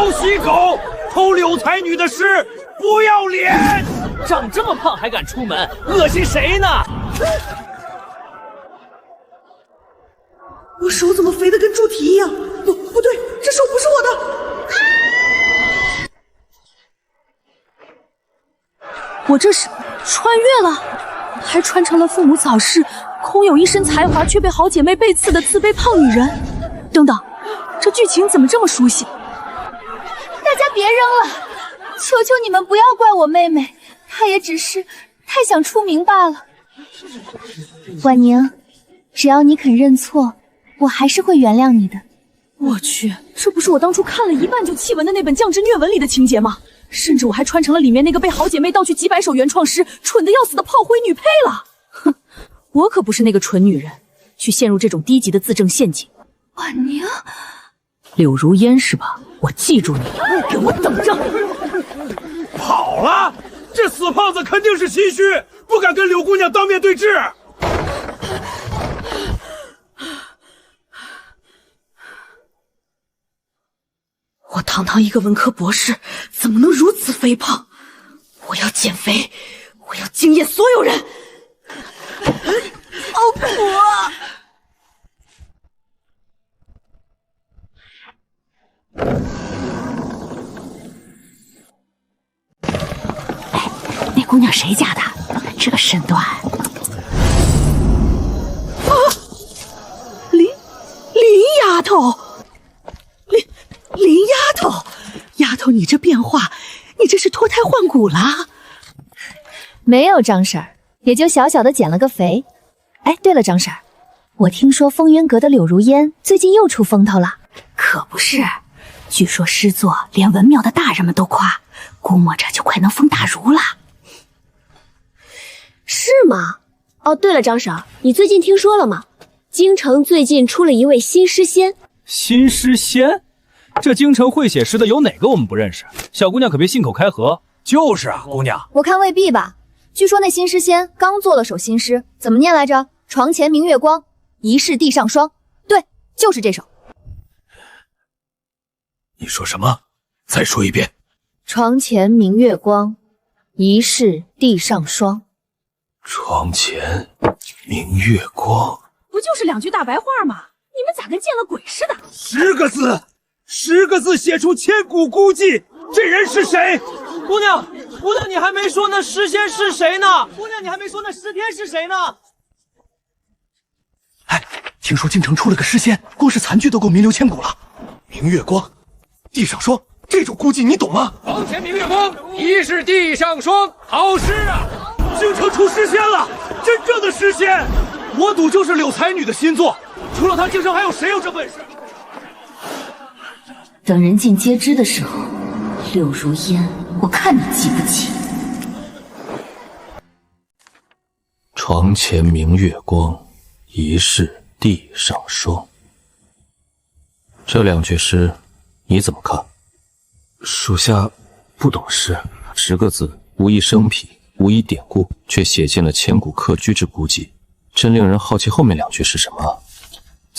小细狗，偷柳才女的诗，不要脸！长这么胖还敢出门，恶心谁呢？我手怎么肥得跟猪蹄一样？不对，这手不是我的。我这是穿越了，还穿成了父母早逝、空有一身才华却被好姐妹背刺的自卑胖女人。等等，这剧情怎么这么熟悉？大家别扔了，求求你们不要怪我妹妹，她也只是太想出名罢了。婉宁，只要你肯认错，我还是会原谅你的。我去，这不是我当初看了一半就弃文的那本降智虐文里的情节吗？甚至我还穿成了里面那个被好姐妹盗去几百首原创诗、蠢得要死的炮灰女配了。哼，我可不是那个蠢女人，去陷入这种低级的自证陷阱。婉宁，柳如烟是吧？我记住你了，给我等着！跑了，这死胖子肯定是心虚，不敢跟柳姑娘当面对质。我堂堂一个文科博士，怎么能如此肥胖？我要减肥，我要惊艳所有人！好苦啊！哎，那姑娘谁家的？这身段……啊！林丫头。林丫头，丫头，你这变化，你这是脱胎换骨啦？没有，张婶儿，也就小小的减了个肥。哎，对了，张婶儿，我听说风云阁的柳如烟最近又出风头了。可不是，据说诗作连文庙的大人们都夸，估摸着就快能封大儒了。是吗？哦，对了，张婶儿，你最近听说了吗？京城最近出了一位新诗仙。新诗仙？这京城会写诗的有哪个我们不认识？小姑娘可别信口开河。就是啊，姑娘，我看未必吧。据说那新诗仙刚做了首新诗，怎么念来着？床前明月光，疑是地上霜。对，就是这首。你说什么？再说一遍。床前明月光，疑是地上霜。床前明月光，不就是两句大白话吗？你们咋跟见了鬼似的？10个字写出千古孤寂，这人是谁？姑娘，你还没说那诗仙是谁呢？姑娘，你还没说那诗天是谁呢？哎，听说京城出了个诗仙，光是残句都够名留千古了。明月光，地上霜，这种孤寂你懂吗？床前明月光，疑是地上霜。好诗啊！京城出诗仙了，真正的诗仙！我赌就是柳才女的新作，除了她，京城还有谁有这本事？等人尽皆知的时候，柳如烟，我看你记不记？床前明月光，疑是地上霜。这两句诗你怎么看？属下不懂诗，10个字，无一生僻，无一典故，却写尽了千古客居之孤寂，真令人好奇后面两句是什么。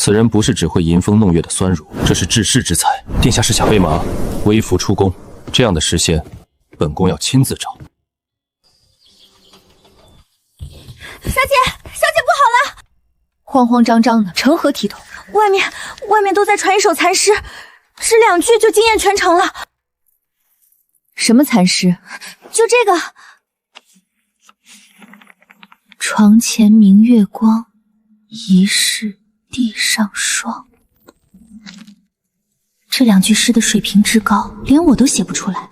此人不是只会吟风弄月的酸儒，这是治世之才。殿下是想飞马微服出宫，这样的诗仙，本宫要亲自找。小姐不好了！慌慌张张的，成何体统？外面都在传一首残诗，只2句就惊艳全城了。什么残诗？就这个。床前明月光，疑是地上霜。这2句诗的水平之高，连我都写不出来。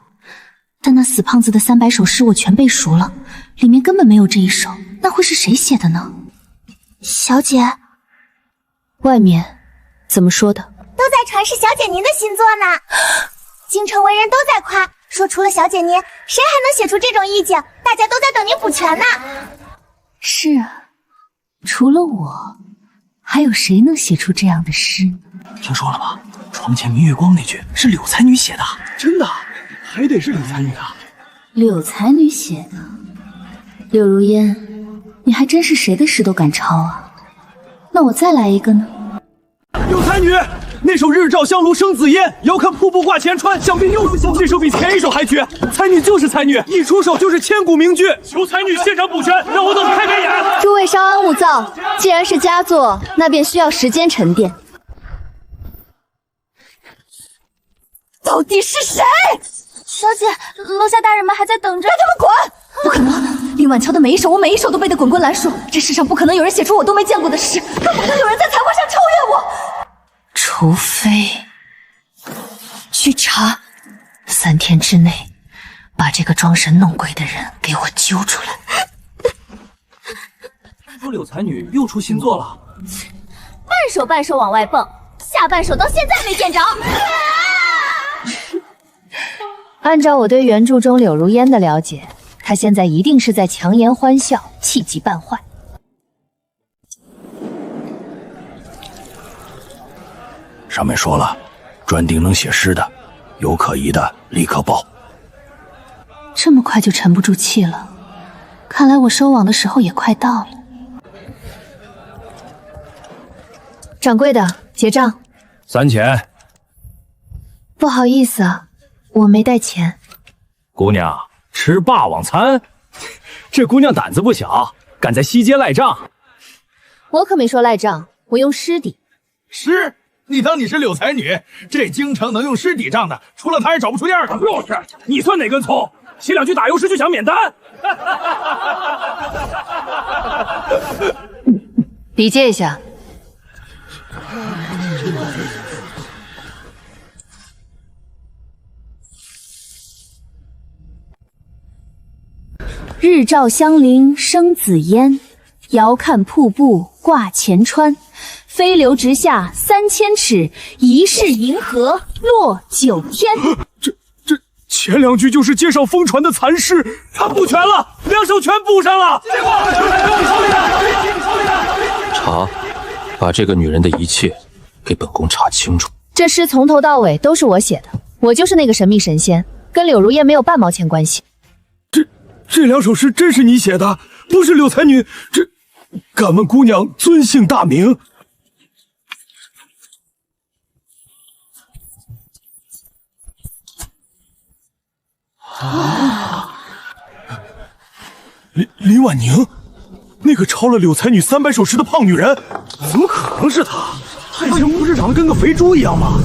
但那死胖子的300首诗我全背熟了，里面根本没有这一首，那会是谁写的呢？小姐，外面怎么说的？都在传是小姐您的新作呢。京城文人都在夸，说除了小姐您，谁还能写出这种意境？大家都在等您补全呢。是啊，除了我，还有谁能写出这样的诗呢？听说了吗？床前明月光那句是柳才女写的。真的？还得是柳才女啊？柳才女写的。柳如烟，你还真是谁的诗都敢抄啊？那我再来一个呢？柳才女，那首日照香炉生紫烟，遥看瀑布挂前川，想必又是小。这首比前一首还绝，才女就是才女，一出手就是千古名句。求才女现场补全，让我等开开眼。诸位稍安勿躁，既然是佳作，那便需要时间沉淀。到底是谁？小姐，楼下大人们还在等着。让他们滚！不可能，林婉乔的每一首，我每一首都背得滚滚来数。这世上不可能有人写出我都没见过的诗，更不可能有人在才华上超越我。除非去查，3天之内把这个装神弄鬼的人给我揪出来。说柳才女又出新作了，半手往外蹦，下半手到现在没见着。按照我对原著中柳如烟的了解，她现在一定是在强颜欢笑，气急败坏。上面说了，专盯能写诗的，有可疑的立刻报。这么快就沉不住气了，看来我收网的时候也快到了。掌柜的，结账。3钱。不好意思啊，我没带钱。姑娘吃霸王餐，这姑娘胆子不小，敢在西街赖账。我可没说赖账，我用诗抵。诗？你当你是柳才女？这京城能用诗抵账的，除了她也找不出第二个。就是，你算哪根葱？写2句打油诗就想免单？笔借一下。日照香菱生紫烟，遥看瀑布挂前川。飞流直下3000尺，疑是银河落9天。这前2句就是介绍疯传的残诗，他补全了，2首全补上了。查，把这个女人的一切给本宫查清楚。这诗从头到尾都是我写的，我就是那个神秘神仙，跟柳如烟没有半毛钱关系。这2首诗真是你写的，不是柳才女？敢问姑娘尊姓大名？林婉宁，那个抄了柳才女300首诗的胖女人，怎么可能是她？她以前不是长得跟个肥猪一样吗？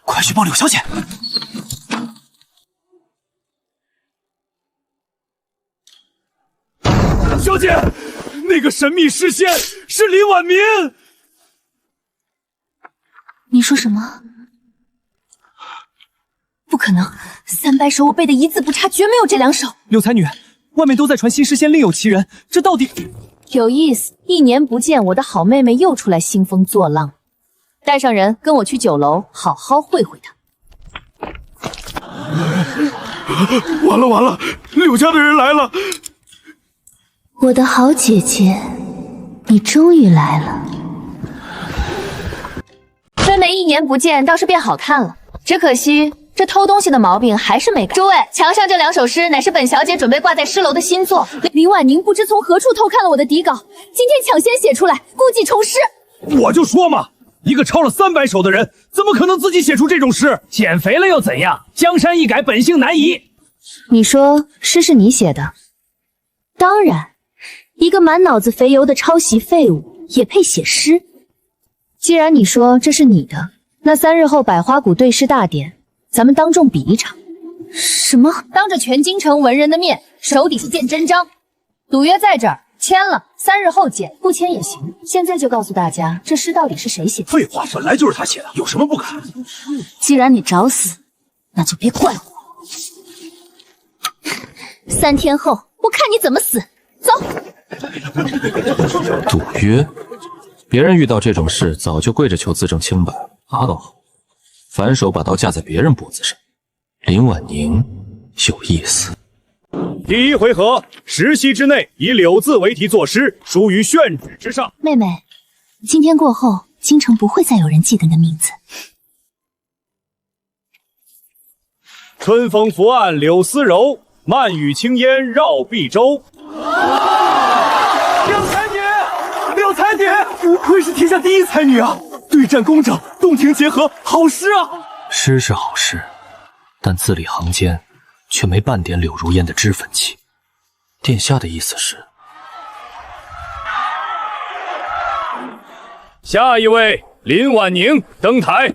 快去报柳小姐！小姐，那个神秘诗仙是林婉明。你说什么？不可能，300首我背的一字不差，绝没有这2首。柳才女，外面都在传新诗仙另有其人，这到底有意思？1年不见，我的好妹妹又出来兴风作浪，带上人跟我去酒楼，好好会会她。完了，柳家的人来了。我的好姐姐，你终于来了。这妹1年不见，倒是变好看了，只可惜这偷东西的毛病还是没改。诸位，墙上这2首诗乃是本小姐准备挂在诗楼的新作。林婉宁不知从何处偷看了我的底稿，今天抢先写出来，故技重施。我就说嘛，一个抄了300首的人，怎么可能自己写出这种诗？减肥了又怎样？江山易改，本性难移。你说诗是你写的？当然。一个满脑子肥油的抄袭废物也配写诗？既然你说这是你的，那3日后百花谷对诗大典，咱们当众比一场。什么？当着全京城文人的面，手底下见真章，赌约在这儿，签了3日后见，不签也行。现在就告诉大家，这诗到底是谁写的？废话，本来就是他写的，有什么不敢？既然你找死，那就别怪我。3天后，我看你怎么死。走。赌约？别人遇到这种事，早就跪着求自证清白了。阿斗，反手把刀架在别人脖子上。林婉宁有意思。第1回合，10息之内以柳字为题作诗，书于宣纸之上。妹妹，今天过后，京城不会再有人记得你的名字。春风拂岸柳丝柔，漫雨轻烟绕碧洲。柳才女，柳才女。不愧是天下第一才女啊！对战工整，动情结合，好诗啊！诗是好诗，但字里行间却没半点柳如烟的脂粉气。殿下的意思是？下一位林婉宁登台。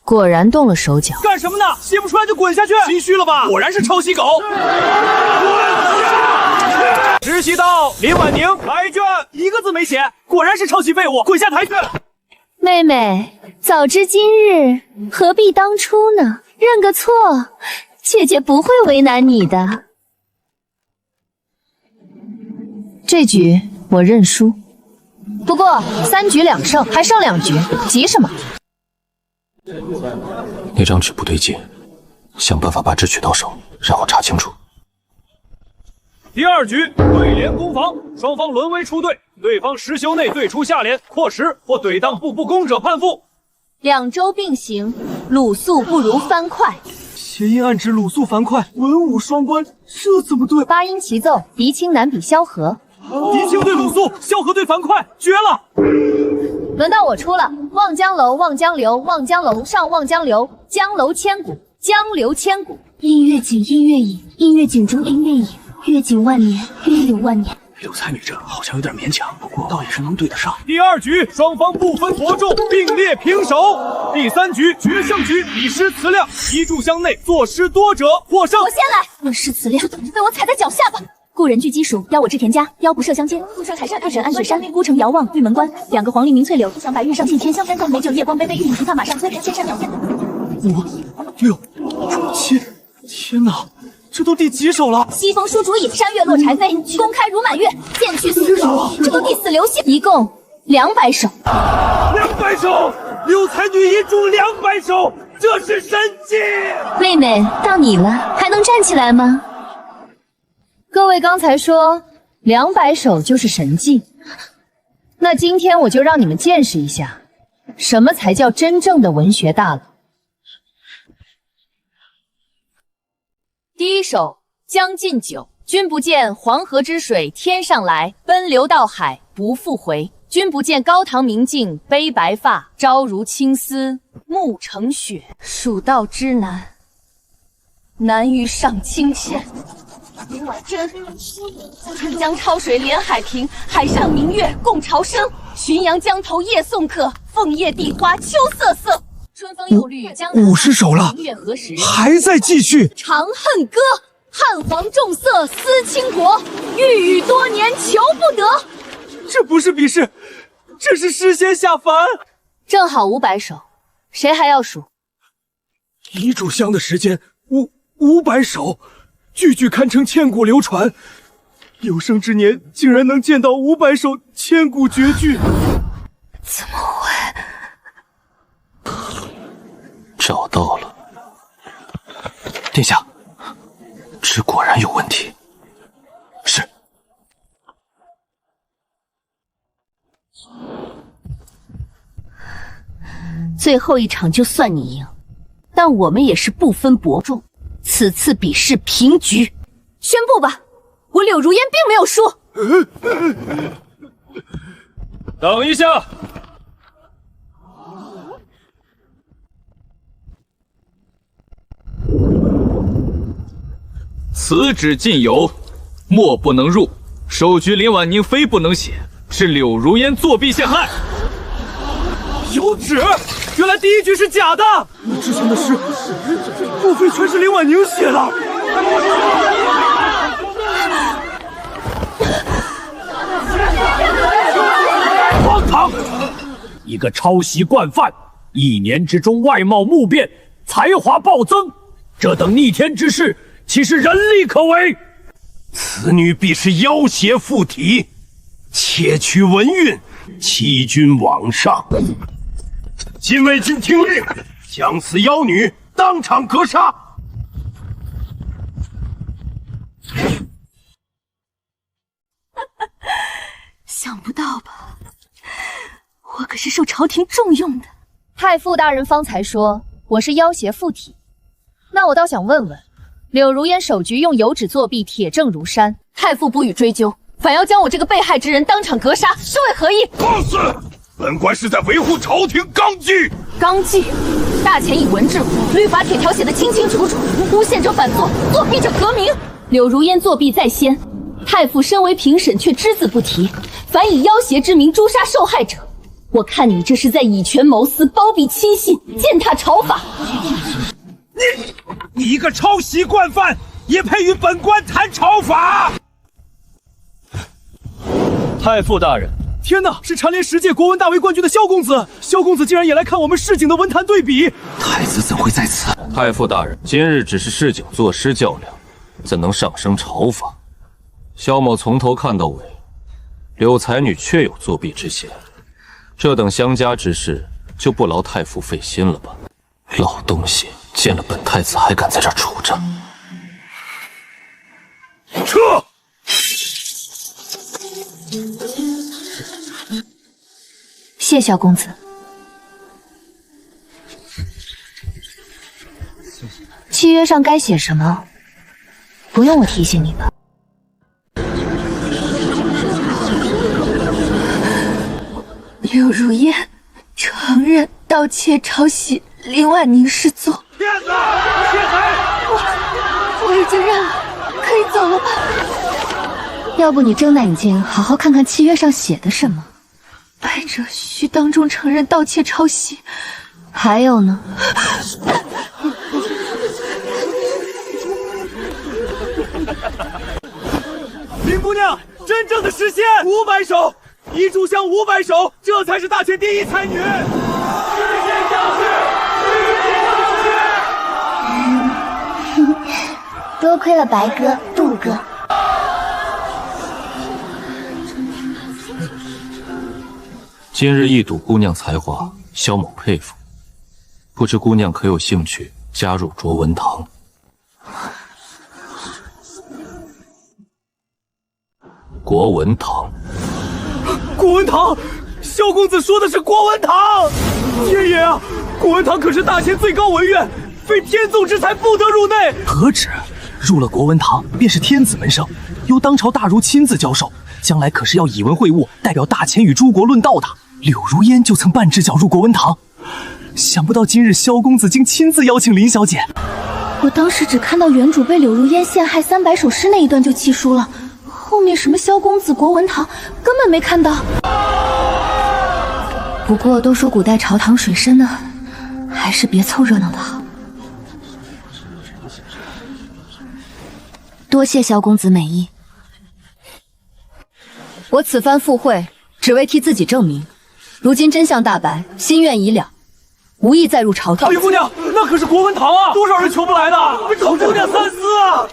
果然动了手脚。干什么呢？写不出来就滚下去！心虚了吧？果然是抄袭狗！实习到林婉宁，开卷一个字没写，果然是抄袭废物，滚下台去！妹妹，早知今日，何必当初呢？认个错，姐姐不会为难你的。这局我认输，不过3局2胜，还剩2局，急什么？那张纸不对劲，想办法把纸取到手，让我查清楚。第2局对联攻防，双方轮为出队，对方10休内对出下联或10或怼当步不攻者判负。2周并行，鲁肃不如番快。谐音暗指鲁肃樊哙，文武双关，这怎么对8音齐奏，狄青难比萧何。狄青对鲁肃，萧何对樊哙，绝了！轮到我出了。望江楼，望江流，望江楼上望江流，江楼千古，江流千古。音乐景，音乐影，音乐景中音乐影，乐景万年，乐影万年。柳才女这好像有点勉强，不过倒也是能对得上。第2局双方不分伯仲，并列平手。第3局决胜局，以诗词量，一炷香内作诗多者获胜。我先来，论诗词量，就等着被我踩在脚下吧。故人具鸡黍，邀我至田家，腰不涉相间。孤山海上二审安雪山，孤城遥望玉门关。2个黄鹂鸣翠柳，一响白玉上沁天香。3纵美酒夜光杯，杯玉饮琵琶马上催。千山鸟间。5、6、7，天哪！这都第几首了？西风书竹影，山月落柴扉，公开如满月，剑去四首，这都第4流星，一共200首。200首，柳才女一注200首，这是神迹！妹妹，到你了，还能站起来吗？各位刚才说200首就是神迹，那今天我就让你们见识一下，什么才叫真正的文学大佬。第1首《将进酒》，君不见黄河之水天上来，奔流到海不复回。君不见高堂明镜悲白发，朝如青丝暮成雪。蜀道之难，难于上青天。林婉珍，春江潮水连海平，海上明月共潮生。浔阳江头夜送客，凤叶地花秋瑟瑟。春风又绿江南50首了，明月何时？还在继续。长恨歌，汉皇重色思倾国，欲语多年求不得。这不是比试，这是诗仙下凡。正好500首，谁还要数？一炷香的时间，500首，句句堪称千古流传。有生之年竟然能见到500首千古绝句，怎么会？找到了，殿下，纸果然有问题。是。最后一场就算你赢，但我们也是不分伯仲，此次比试平局。宣布吧，我柳如烟并没有输。等一下。此纸尽有，墨不能入。首局林婉宁非不能写，是柳如烟作弊陷害。有纸，原来第1局是假的。那之前的诗，莫非全是林婉宁写的？荒唐！一个抄袭惯犯，1年之中外貌目变，才华暴增，这等逆天之事，岂是人力可为？此女必是妖邪附体，窃取文运，欺君罔上。禁卫军听令，将此妖女当场格杀。想不到吧？我可是受朝廷重用的。太傅大人方才说我是妖邪附体，那我倒想问问，柳如烟首局用油纸作弊，铁证如山，太傅不予追究，反要将我这个被害之人当场格杀，是为何意？放肆！本官是在维护朝廷纲纪。纲纪？大前以文治国，律法铁条写得清清楚楚，诬陷者反作，作弊者革命。柳如烟作弊在先，太傅身为评审却只字不提，反以要挟之名诛杀受害者。我看你这是在以权谋私，包庇亲信，践踏朝法。你一个抄袭惯犯，也配与本官谈朝法？太傅大人，天哪，是蝉联10届国文大围冠军的萧公子！萧公子竟然也来看我们市井的文坛对比，太子怎会在此？太傅大人，今日只是市井作诗较量，怎能上升朝法？萧某从头看到尾，柳才女确有作弊之嫌，这等相加之事，就不劳太傅费心了吧？老东西，见了本太子还敢在这儿杵着？撤！谢萧公子。契约上该写什么，不用我提醒你吧？柳如烟承认盗窃抄袭林婉宁失踪。骗子！窃贼！我已经认了，可以走了吧？要不你睁眼睛好好看看契约上写的什么。败者需当众承认盗窃抄袭。还有呢？林姑娘，真正的实现500首，一炷香500首，这才是大前第一才女。多亏了白哥、杜哥。今日一睹姑娘才华，萧某佩服。不知姑娘可有兴趣加入卓文堂？国文堂，国文堂，萧公子说的是国文堂。爷爷啊，国文堂可是大前最高文院，非天纵之才不得入内。何止，入了国文堂便是天子门生，由当朝大儒亲自教授，将来可是要以文会物，代表大前与诸国论道的。柳如烟就曾半只脚入国文堂，想不到今日萧公子竟亲自邀请林小姐。我当时只看到原主被柳如烟陷害300首诗那一段就气输了，后面什么萧公子国文堂根本没看到。不过都说古代朝堂水深的很，还是别凑热闹的好。多谢萧公子美意。我此番赴会，只为替自己证明，如今真相大白，心愿已了，无意再入朝廷。林姑娘，那可是国文堂啊，多少人求不来的，老姑娘三思啊！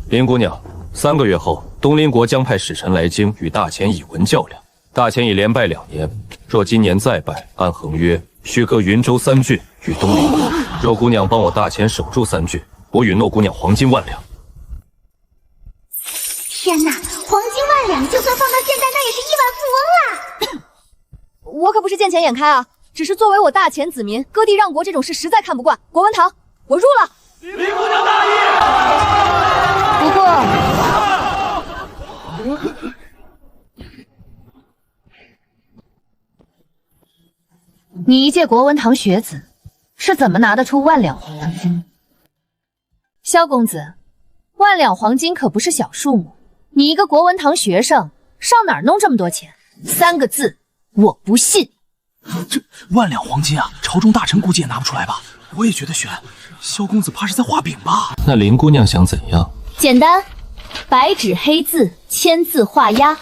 林姑娘，3个月后，东邻国将派使臣来京与大前以文较量。大前已连败2年，若今年再败，按衡约须割云州3郡与东邻国。若姑娘帮我大前守住3郡，我允诺姑娘黄金1万两。天哪，黄金1万两，就算放到现在，那也是亿万富翁啦！我可不是见钱眼开啊，只是作为我大前子民，割地让国这种事实在看不惯。国文堂，我入了。林姑娘大意。不过，你一介国文堂学子，是怎么拿得出1万两黄金？萧公子，1万两黄金可不是小数目，你一个国文堂学生，上哪儿弄这么多钱？3个字，我不信。这1万两黄金啊，朝中大臣估计也拿不出来吧？我也觉得悬，萧公子怕是在画饼吧？那林姑娘想怎样？简单，白纸黑字，签字画押，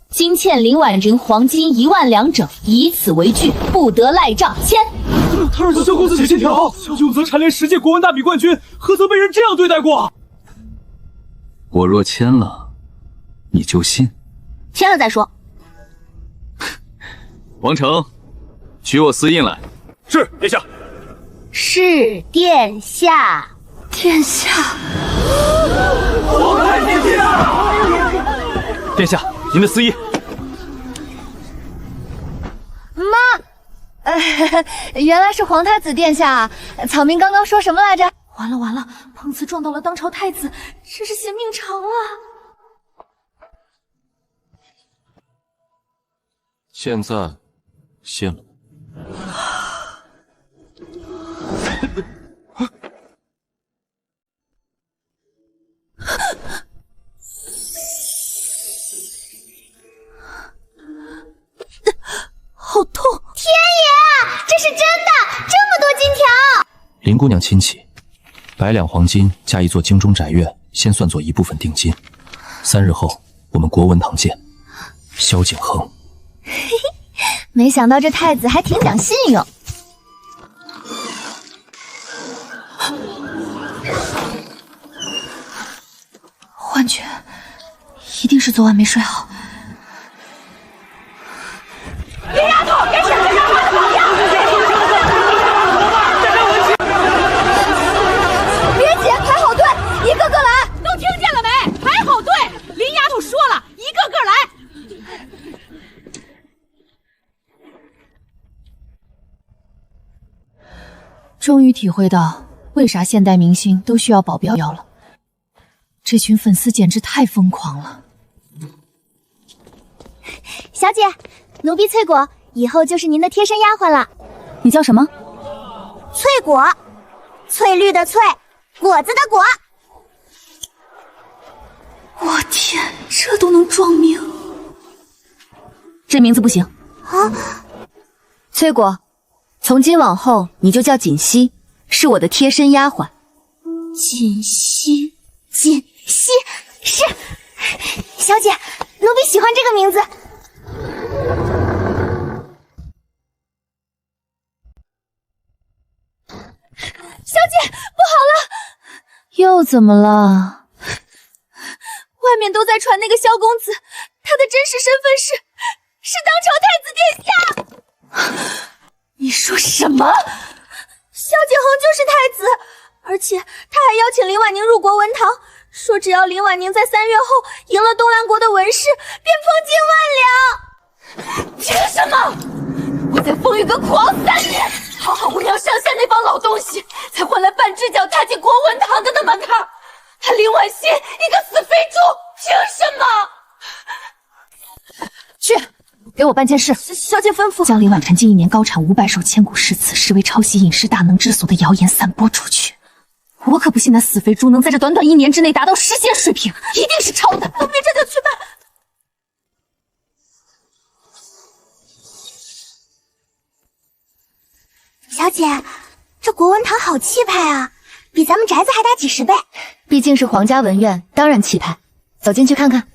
今欠林婉玲黄金1万两整，以此为据，不得赖账。签。他让萧公子写欠条，有则蝉联10届国文大比冠军，何曾被人这样对待过？我若签了，你就信？签了再说。王成，取我私印来。是，殿下。是殿下。殿下，皇太子殿下，殿下，您的私印。妈，原来是皇太子殿下。草民刚刚说什么来着？完了完了，碰瓷撞到了当朝太子，真是嫌命长啊！现在信了。好痛！天爷，这是真的，这么多金条！林姑娘亲启，100两黄金加一座京中宅院，先算作一部分定金。3日后我们国文堂见。萧景恒。没想到这太子还挺讲信用。幻觉，一定是昨晚没睡好。别丫头，别闪开！别急，排好队，一个个来。都听见了没？排好队！林丫头说了，一个个来。终于体会到为啥现代明星都需要保镖了。这群粉丝简直太疯狂了。小姐，奴婢翠果以后就是您的贴身丫鬟了。你叫什么？翠果，翠绿的翠，果子的果。我天，这都能撞名？这名字不行啊！翠果，从今往后你就叫锦溪，是我的贴身丫鬟。锦溪，锦溪是。小姐，奴婢喜欢这个名字。小姐，不好了！又怎么了？外面都在传那个萧公子，他的真实身份是当朝太子殿下。你说什么？萧景恒就是太子，而且他还邀请林婉宁入国文堂，说只要林婉宁在3月后赢了东兰国的文氏，便封金万两。凭什么？我在风雨阁苦熬3年，讨好无良上下那帮老东西，才换来半只脚踏进国文堂的门槛。他林婉欣一个死肥猪，凭什么？去，给我办件事。小姐吩咐，将林婉晨近1年高产500首千古诗词视为抄袭隐士大能之所的谣言散播出去。我可不信那死肥猪能在这短短1年之内达到诗仙水平，一定是抄的。奴婢这就去办。小姐，这国文堂好气派啊，比咱们宅子还大几10倍。毕竟是皇家文苑，当然气派。走进去看看。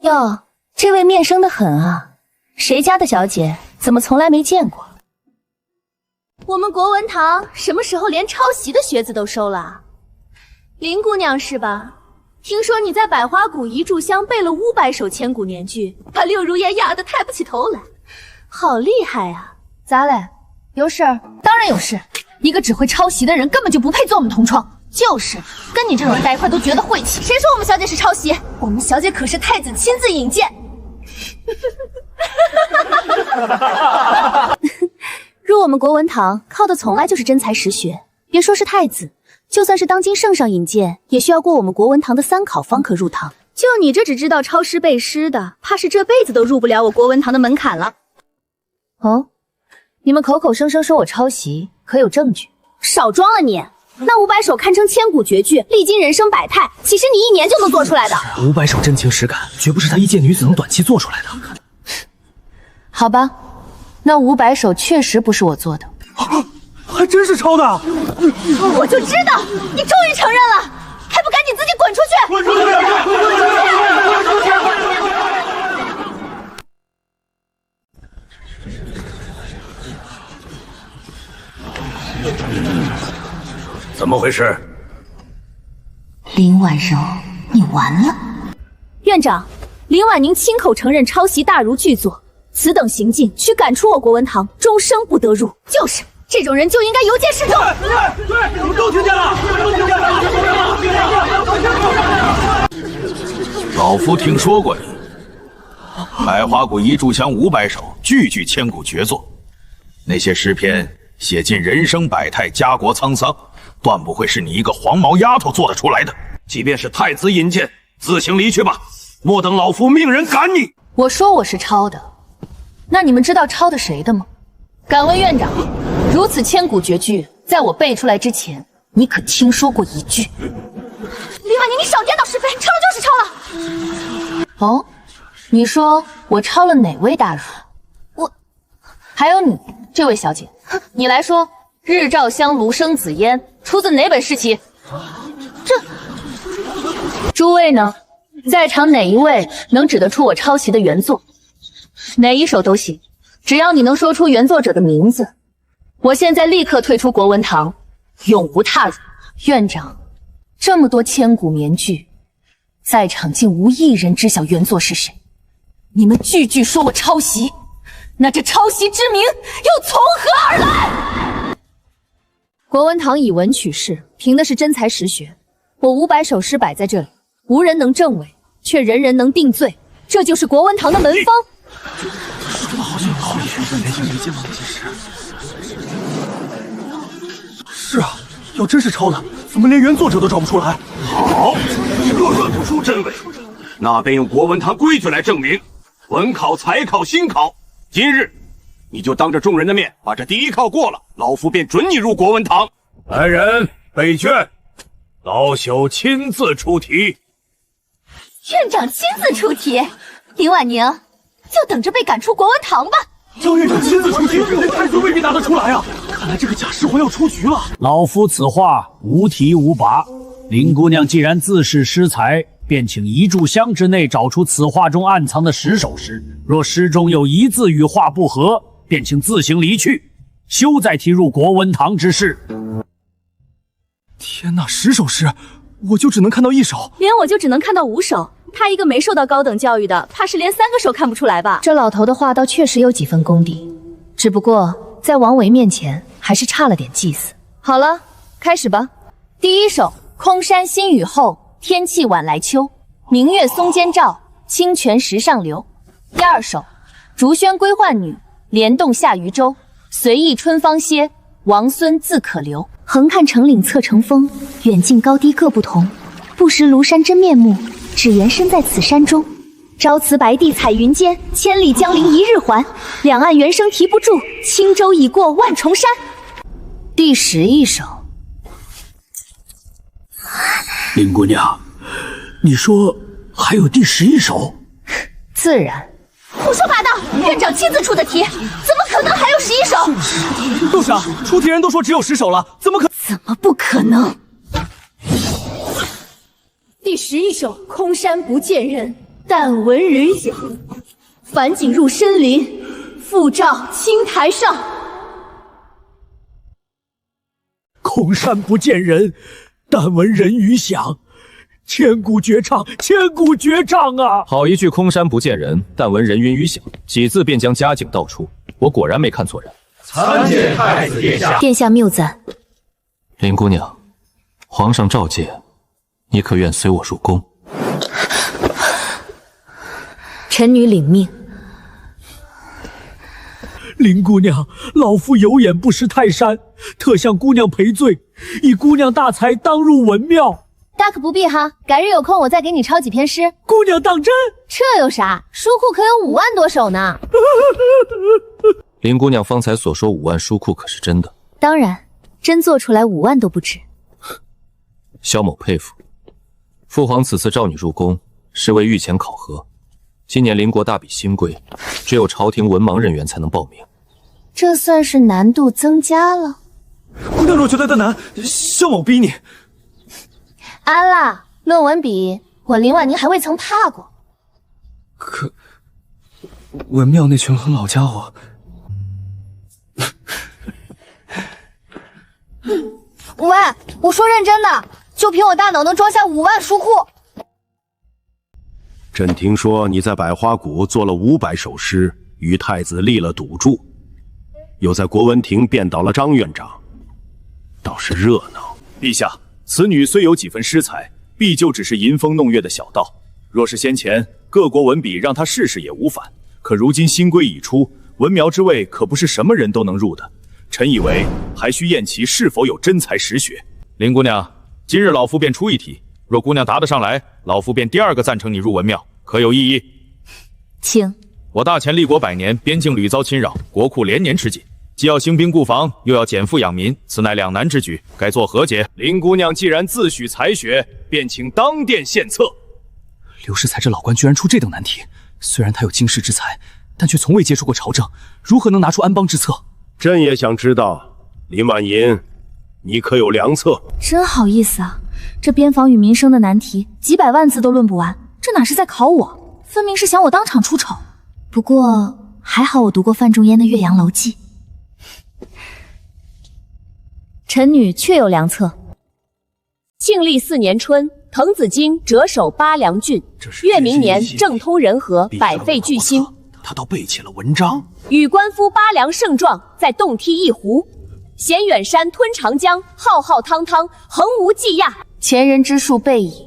哟，这位面生的很啊，谁家的小姐？怎么从来没见过？我们国文堂什么时候连抄袭的学子都收了？林姑娘是吧？听说你在百花谷一炷香背了500首千古年句，把柳如烟压得抬不起头来，好厉害啊！咋嘞？有事儿？当然有事。一个只会抄袭的人根本就不配做我们同窗。就是，跟你这种呆块都觉得晦气。谁说我们小姐是抄袭？我们小姐可是太子亲自引荐。入我们国文堂，靠的从来就是真才实学。别说是太子，就算是当今圣上引荐，也需要过我们国文堂的3考方可入堂。就你这只知道抄诗背诗的，怕是这辈子都入不了我国文堂的门槛了。哦，你们口口声声说我抄袭，可有证据？少装了你！那500首堪称千古绝句，历经人生百态，岂是你1年就能做出来的？500首真情实感，绝不是他一介女子能短期做出来的。好吧，那500首确实不是我做的，还真是抄的。我就知道，你终于承认了，还不赶紧自己滚出去！滚出去！滚出去！怎么回事？林婉柔，你完了！院长，林婉宁亲口承认抄袭大儒巨作，此等行径需赶出我国文堂，终生不得入。就是这种人就应该邮件示众。对，我们都听见了，老夫听说过你，百花谷一炷香500首，句句千古绝作，那些诗篇写尽人生百态、家国沧桑，断不会是你一个黄毛丫头做得出来的。即便是太子引荐，自行离去吧，莫等老夫命人赶你。我说我是抄的，那你们知道抄的谁的吗？敢问院长，如此千古绝句，在我背出来之前，你可听说过一句？林婉宁，你少颠倒是非，抄了就是抄了。哦，你说我抄了哪位大儒？还有你这位小姐，你来说，日照香炉生紫烟出自哪本诗集？诸位呢？在场哪一位能指得出我抄袭的原作？哪一首都行，只要你能说出原作者的名字，我现在立刻退出国文堂，永无踏入。院长，这么多千古名句，在场竟无一人知晓原作是谁。你们句句说我抄袭，那这抄袭之名又从何而来？国文堂以文取士，凭的是真才实学。我500首诗摆在这里，无人能证伪，却人人能定罪，这就是国文堂的门风。说的好像有道理，连听没见过那些诗。是啊，要真是抄的，怎么连原作者都找不出来？好，个个不出真伪，那便用国文堂规矩来证明。文考、才考、新考，今日你就当着众人的面把这第一考过了，老夫便准你入国文堂。来人，备卷，老朽亲自出题。院长亲自出题，林婉宁就等着被赶出国文堂吧。叫院长亲自出题，连太子未必答得出来啊！看来这个假师皇要出局了。老夫此话无题无拔。林姑娘既然自恃诗才，便请1炷香之内找出此画中暗藏的10首诗。若诗中有一字与画不合，便请自行离去，休再提入国文堂之事。天哪，10首诗，我就只能看到1首，连我就只能看到5首。他一个没受到高等教育的，怕是连3个首看不出来吧？这老头的画倒确实有几分功底，只不过在王维面前还是差了点技思。好了，开始吧。第一首：空山新雨后，天气晚来秋，明月松间照，清泉石上流。第二首：竹喧归浣女，莲动下渔舟，随意春芳歇，王孙自可留。横看成岭侧成峰，远近高低各不同。不识庐山真面目，只缘身在此山中。朝辞白帝彩云间，千里江陵一日还。两岸猿声啼不住，轻舟已过万重山。第11首。林姑娘，你说还有第11首？自然。胡说八道！院长亲自出的题，怎么可能还有11首？就是啊，出题人都说只有10首了，怎么不可能？第11首：空山不见人，但闻人响。返景入深林，复照青苔上。空山不见人，但闻人语响。千古绝唱，千古绝唱啊！好一句空山不见人，但闻人云雨响，几字便将佳景道出。我果然没看错人。参见太子殿下。殿下谬赞。林姑娘，皇上召见，你可愿随我入宫？臣女领命。林姑娘，老夫有眼不识泰山，特向姑娘赔罪，以姑娘大才当入文庙。大可不必哈，改日有空我再给你抄几篇诗。姑娘当真？这有啥？书库可有5万多首呢。林姑娘方才所说5万书库可是真的？当然，真做出来5万都不止。萧某佩服。父皇此次召你入宫，是为御前考核。今年邻国大比新规，只有朝廷文盲人员才能报名。这算是难度增加了。姑娘若觉得难，萧某逼你。安啦，论文比我林婉宁还未曾怕过。可文庙那群老家伙，喂，我说认真的，就凭我大脑能装下5万书库。朕听说你在百花谷做了500首诗，与太子立了赌注，又在国文亭辩倒了张院长，倒是热闹。陛下，此女虽有几分诗才，必就只是吟风弄月的小道。若是先前各国文笔让她试试也无反，可如今新规已出，文苗之位可不是什么人都能入的。臣以为还需验其是否有真才实学。林姑娘，今日老夫便出一题，若姑娘答得上来，老夫便第二个赞成你入文庙，可有异议？请。我大前立国100年，边境屡遭侵扰，国库连年吃紧，既要兴兵固防，又要减负养民，此乃两难之举，该作何解？林姑娘既然自诩才学，便请当殿献策。刘世才这老官居然出这等难题，虽然他有经世之才，但却从未接触过朝政，如何能拿出安邦之策？朕也想知道，林婉莹，你可有良策？真好意思啊，这边防与民生的难题，几百万字都论不完，这哪是在考我，分明是想我当场出丑。不过还好我读过范仲淹的《岳阳楼记》。臣女确有良策。庆历4年春，滕子京谪守巴梁郡，越明年政通人和，百废具兴。他倒背起了文章。与官夫巴梁胜状，在洞梯一湖，衔远山吞长江，浩浩汤汤，横无际亚。前人之述备矣，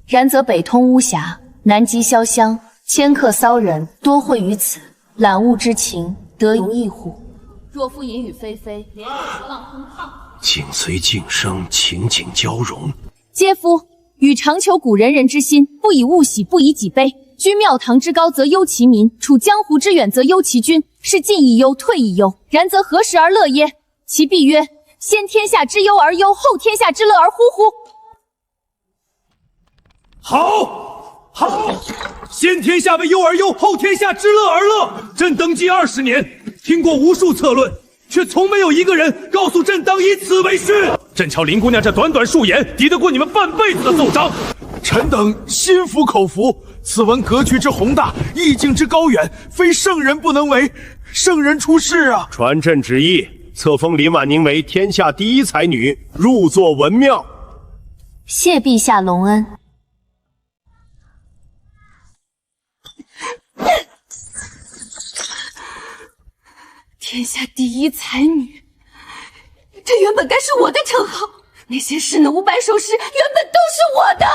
然则北通巫峡，南极潇湘，迁客骚人多会于此，览物之情，得容易乎？若夫淫雨霏霏，连日浊浪通胖。景随景生，情景交融。嗟夫！与常求古人人之心，不以物喜，不以己悲。居庙堂之高则忧其民，处江湖之远则忧其君。是进亦忧，退亦忧，然则何时而乐耶？其必曰：先天下之忧而忧，后天下之乐而忽乎？好，好，先天下为忧而忧，后天下之乐而乐。朕登基20年，听过无数策论，却从没有一个人告诉朕当以此为训。朕瞧林姑娘这短短数言，抵得过你们半辈子的奏章。臣等心服口服。此文格局之宏大，意境之高远，非圣人不能为。圣人出世啊！传朕旨意，册封林婉宁为天下第一才女，入座文庙。谢陛下隆恩。天下第一才女，这原本该是我的称号。那些诗呢500首诗，原本都是我的。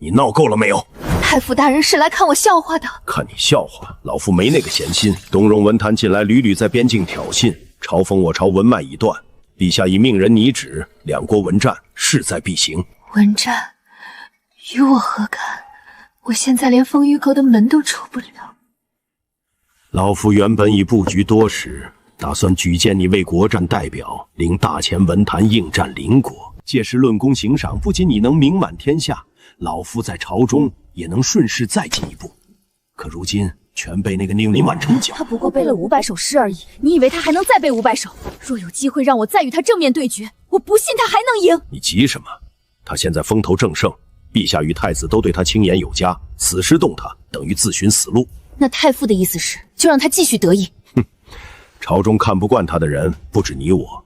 你闹够了没有？太傅大人是来看我笑话的。看你笑话，老夫没那个闲心。东戎文坛近来屡屡在边境挑衅，嘲讽我朝文脉已断。陛下已命人拟旨，两国文战势在必行。文战与我何干？我现在连风雨沟的门都出不了。老夫原本已布局多时，打算举荐你为国战代表，领大前文坛应战邻国。届时论功行赏，不仅你能名满天下，老夫在朝中也能顺势再进一步。可如今全被那个宁林婉成搅。他不过背了500首诗而已，你以为他还能再背500首？若有机会让我再与他正面对决，我不信他还能赢。你急什么？他现在风头正盛，陛下与太子都对他轻言有加，此时动他，等于自寻死路。那太傅的意思是，就让他继续得意。哼，朝中看不惯他的人不止你我，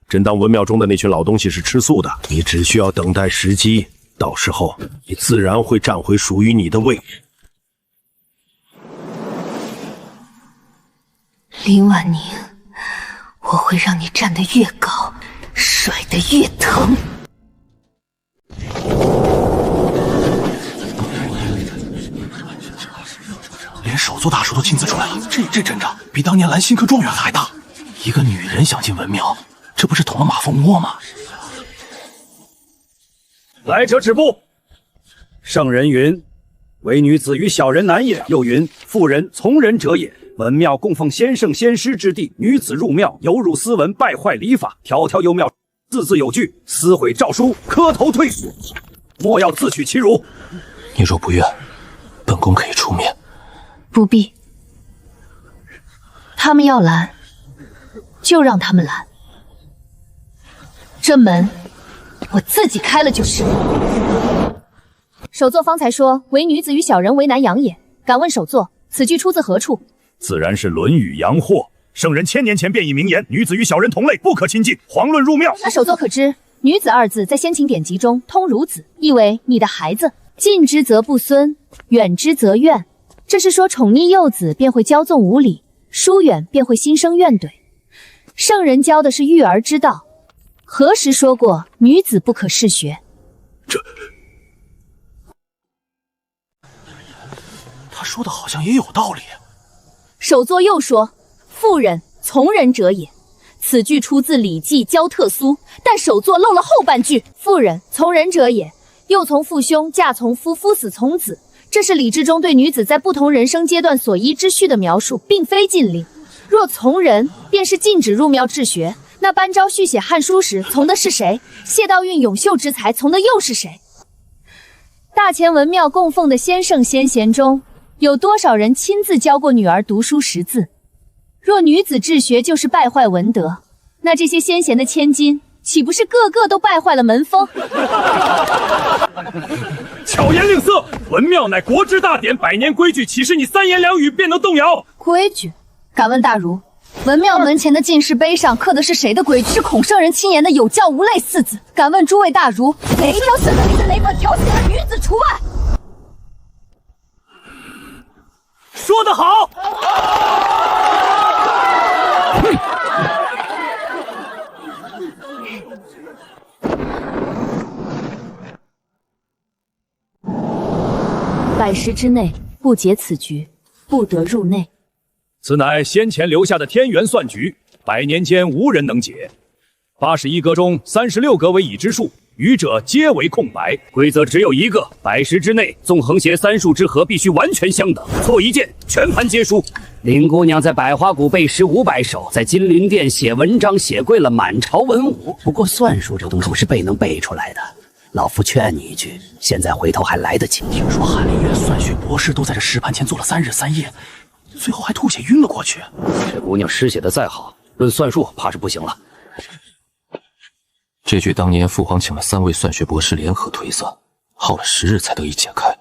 真当文庙中的那群老东西是吃素的。你只需要等待时机，到时候你自然会站回属于你的位置。林婉宁，我会让你站得越高，摔得越疼。连首座大叔都亲自出来了，这阵仗比当年兰心科状元还大。一个女人想进文庙，这不是捅了马蜂窝吗？来者止步！圣人云：“唯女子与小人难也。”又云：“妇人从人者也。”文庙供奉先圣先师之地，女子入庙有辱斯文，败坏礼法，条条幽庙，字字有据，撕毁诏书，磕头退属，莫要自取其辱。你若不愿，本宫可以出面。不必，他们要拦，就让他们拦。这门我自己开了就是。首座方才说唯女子与小人为难养也，敢问首座，此句出自何处？自然是《论语·阳货》。圣人1000年前便已明言，女子与小人同类，不可亲近，遑论入庙。那首座可知，女子二字在先秦典籍中通孺子，意为你的孩子，近之则不孙，远之则怨。这是说宠溺幼子便会骄纵无礼，疏远便会心生怨怼。圣人教的是育儿之道，何时说过女子不可嗜学？他说的好像也有道理。首作又说：“妇人，从人者也。”此句出自《礼记·交特苏》，但首作漏了后半句“妇人，从人者也。幼从父兄，嫁从夫，夫死从子。”这是礼制中对女子在不同人生阶段所依之序的描述，并非禁令。若从人，便是禁止入庙治学。那班昭续写《汉书》时，从的是谁？谢道韫咏秀之才，从的又是谁？大前文庙供奉的先圣先贤中，有多少人亲自教过女儿读书识字？若女子治学就是败坏文德，那这些先贤的千金，岂不是个个都败坏了门风？巧言令色，文庙乃国之大典，百年规矩，岂是你三言两语便能动摇？规矩？敢问大儒，文庙门前的进士碑上刻的是谁的规矩？是孔圣人亲言的“有教无类”四字。敢问诸位大儒，哪一条选择里的哪本条写了女子除外？说得好！100时之内不解此局，不得入内。此乃先前留下的天元算局，100年间无人能解。81格中36格为已知数，余者皆为空白。规则只有一个：100时之内，纵横斜3数之和必须完全相等，错一件全盘皆输。林姑娘在百花谷背诗500首，在金陵殿写文章写跪了满朝文武。不过算术这东西不是背能背出来的。老夫劝你一句，现在回头还来得及。听说翰林院算学博士都在这石盘前坐了3日3夜，最后还吐血晕了过去。这姑娘诗写的再好，论算术怕是不行了。这局当年父皇请了3位算学博士联合推算，耗了10日才得以解开。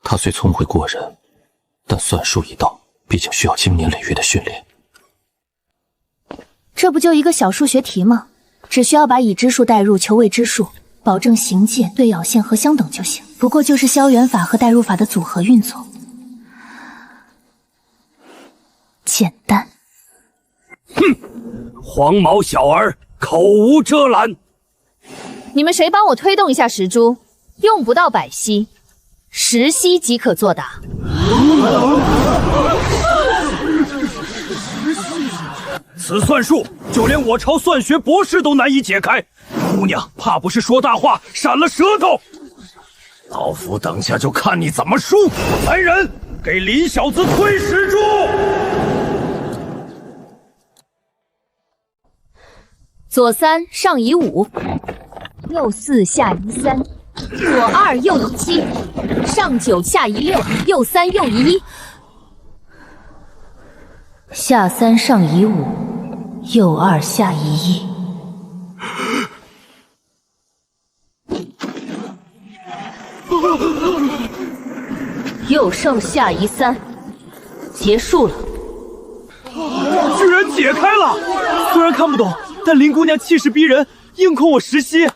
他虽聪慧过人，但算术一道，毕竟需要经年累月的训练。这不就一个小数学题吗？只需要把已知数代入求未知数，保证行界、对咬线和相等就行。不过就是消元法和代入法的组合运作，简单。哼，黄毛小儿，口无遮拦。你们谁帮我推动一下石珠？用不到100息，10息即可作答。此算术，就连我朝算学博士都难以解开。姑娘怕不是说大话闪了舌头？老夫等下就看你怎么输！来人，给林小子推石柱！左3上移5，右4下移3，左2右移7，上9下移6，右3右移1。下3上移5，右2下移1，右上下移3，结束了。居然解开了！虽然看不懂，但林姑娘气势逼人，硬控我10息。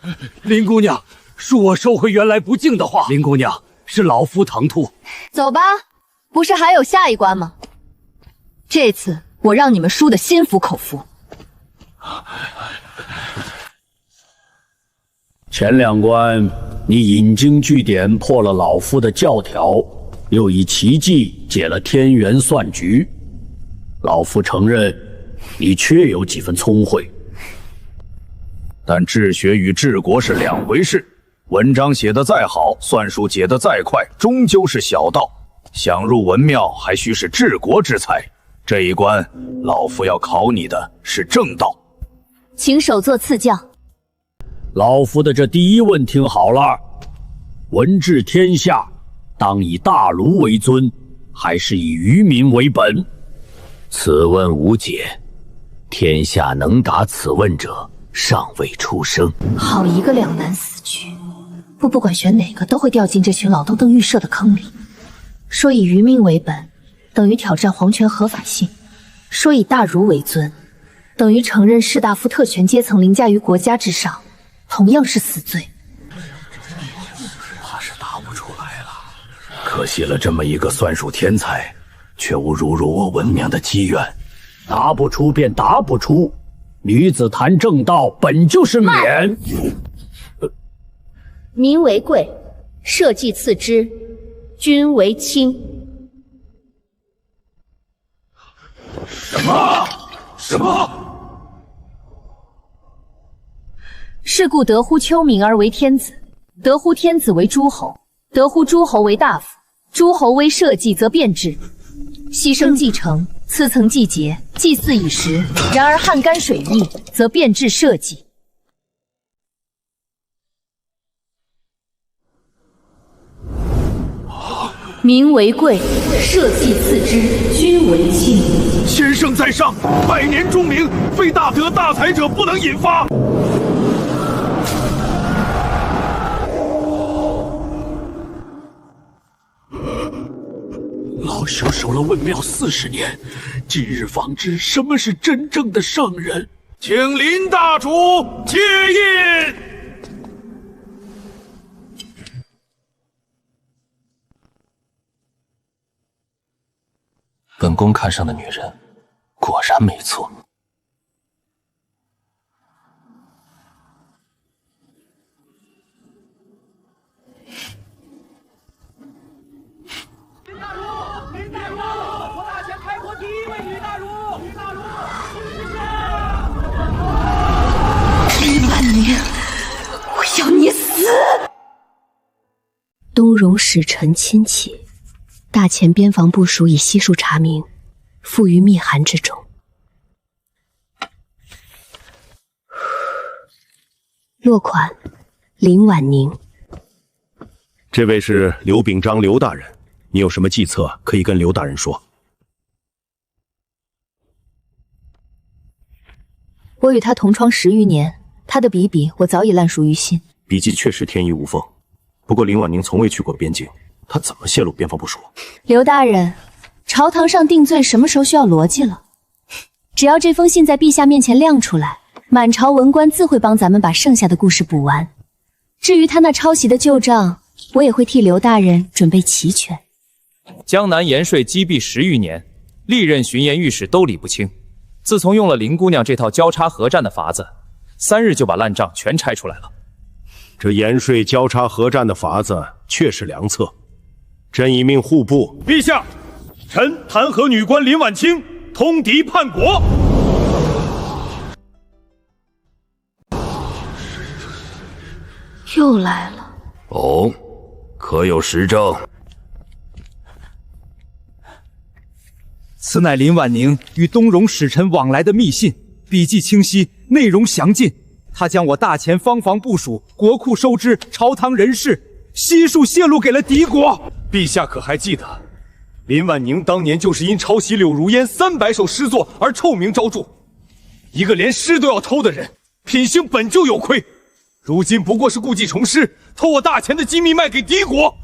林姑娘，恕我收回原来不敬的话。林姑娘，是老夫唐突。走吧，不是还有下一关吗？这次我让你们输得心服口服。前2关你引经据典破了老夫的教条，又以奇迹解了天元算局。老夫承认你确有几分聪慧，但治学与治国是2回事。文章写得再好，算术解得再快，终究是小道。想入文庙，还需是治国之才。这一关，老夫要考你的是正道。请首座赐教。老夫的这第一问听好了：文治天下，当以大儒为尊，还是以愚民为本？此问无解，天下能答此问者尚未出生。好一个两难死局，不管选哪个，都会掉进这群老豆灯预设的坑里。说以愚民为本，等于挑战皇权合法性；说以大儒为尊，等于承认士大夫特权阶层凌驾于国家之上，同样是死罪。怕是答不出来了，可惜了这么一个算术天才，却无辱入我文明的机缘。答不出便答不出，女子谈正道本就是免。民为贵，社稷次之，君为轻。什么？是故得呼丘敏而为天子，得呼天子为诸侯，得呼诸侯为大夫，诸侯为社稷则变质，牺牲继承，次层季节，祭祀以时。然而汉干水易，则变质社稷。民为贵，社稷次之，君为轻。先圣在上，百年钟鸣，非大德大才者不能引发。老朽守了文庙40年，今日方知什么是真正的圣人。请林大主接印。本宫看上的女人，果然没错。林大儒，我大前开国第1位女大儒，林婉宁，我要你死！东戎使臣亲启，大前边防部署以悉数查明，附于密函之中。落款：林婉宁。这位是刘秉章刘大人，你有什么计策可以跟刘大人说？我与他同窗10余年，他的笔笔我早已烂熟于心。笔记确实天衣无缝，不过林婉宁从未去过边境，他怎么泄露边防部署？刘大人，朝堂上定罪什么时候需要逻辑了？只要这封信在陛下面前亮出来，满朝文官自会帮咱们把剩下的故事补完。至于他那抄袭的旧账，我也会替刘大人准备齐全。江南盐税积弊10余年，历任巡盐御史都理不清。自从用了林姑娘这套交叉合战的法子，3日就把烂账全拆出来了。这盐税交叉合战的法子确是良策，朕已命户部。陛下，臣弹劾女官林婉清通敌叛国。又来了。哦，可有实证？此乃林婉宁与东戎使臣往来的密信，笔迹清晰，内容详尽。他将我大前方防部署、国库收支、朝堂人事悉数泄露给了敌国。陛下可还记得，林婉宁当年就是因抄袭柳如烟300首诗作而臭名昭著。一个连诗都要偷的人，品行本就有亏，如今不过是故技重施，偷我大前的机密卖给敌国。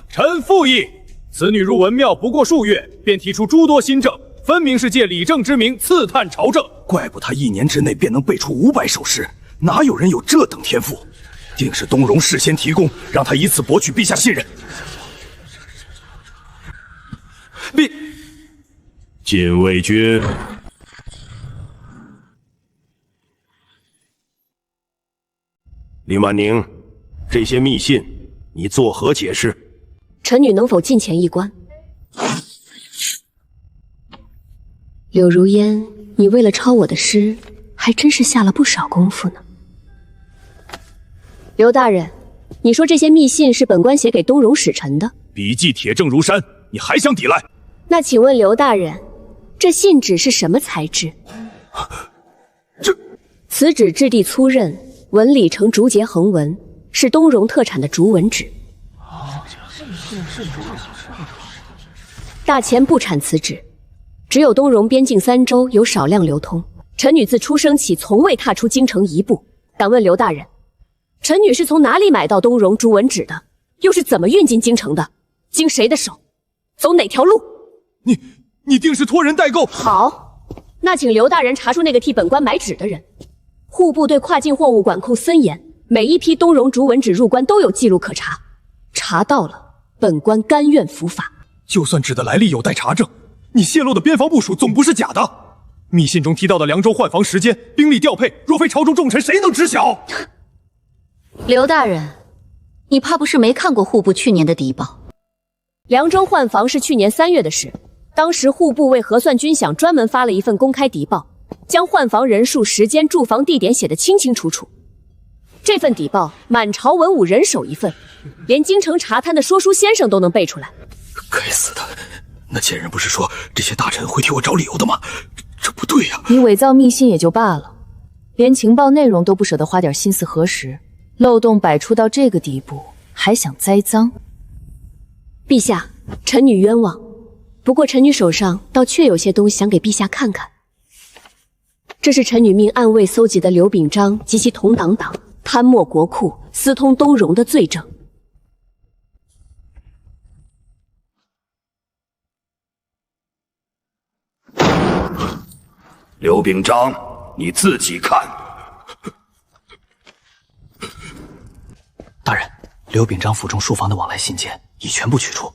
臣复议。此女入文庙不过数月，便提出诸多新政，分明是借理政之名刺探朝政。怪不他1年之内便能背出500首诗，哪有人有这等天赋？定是东戎事先提供，让他以此博取陛下信任。禁卫军，林婉宁，这些密信你作何解释？臣女能否近前一观？柳如烟，你为了抄我的诗，还真是下了不少功夫呢。刘大人，你说这些密信是本官写给东戎使臣的？笔迹铁证如山，你还想抵赖？那请问刘大人，这信纸是什么材质？此纸质地粗韧，纹理呈竹节横纹，是东戎特产的竹纹纸。大前不产此纸，只有东戎边境3州有少量流通。臣女自出生起从未踏出京城一步。敢问刘大人，臣女是从哪里买到东戎竹纹纸的？又是怎么运进京城的？经谁的手？走哪条路？你定是托人代购。好，那请刘大人查出那个替本官买纸的人。户部对跨境货物管控森严，每一批东戎竹纹纸入关都有记录可查。查到了，本官甘愿伏法。就算纸的来历有待查证，你泄露的边防部署总不是假的。密信中提到的凉州换防时间、兵力调配，若非朝中重臣，谁能知晓？刘大人，你怕不是没看过户部去年的敌报？凉州换防是去年3月的事，当时户部为核算军饷专门发了一份公开底报，将换房人数、时间、住房地点写得清清楚楚。这份底报满朝文武人手一份，连京城茶摊的说书先生都能背出来。该死的，那贱人不是说这些大臣会替我找理由的吗？这不对呀！你伪造密信也就罢了，连情报内容都不舍得花点心思核实，漏洞百出到这个地步，还想栽赃？陛下，臣女冤枉。不过臣女手上倒确有些东西想给陛下看看。这是臣女命暗卫搜集的刘秉章及其同党党贪没国库、私通东荣的罪证。刘秉章，你自己看。大人，刘秉章府中书房的往来信件已全部取出，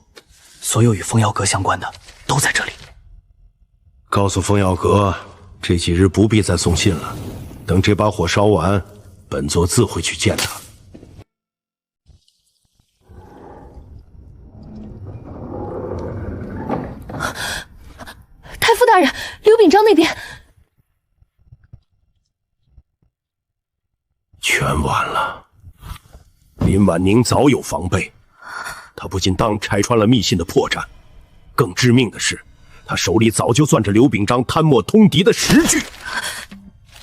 所有与风瑶阁相关的都在这里。告诉风瑶阁，这几日不必再送信了，等这把火烧完，本座自会去见他。太傅大人，刘秉章那边全完了。林婉宁早有防备，他不仅当拆穿了密信的破绽，更致命的是，他手里早就攥着刘秉章贪墨通敌的实据。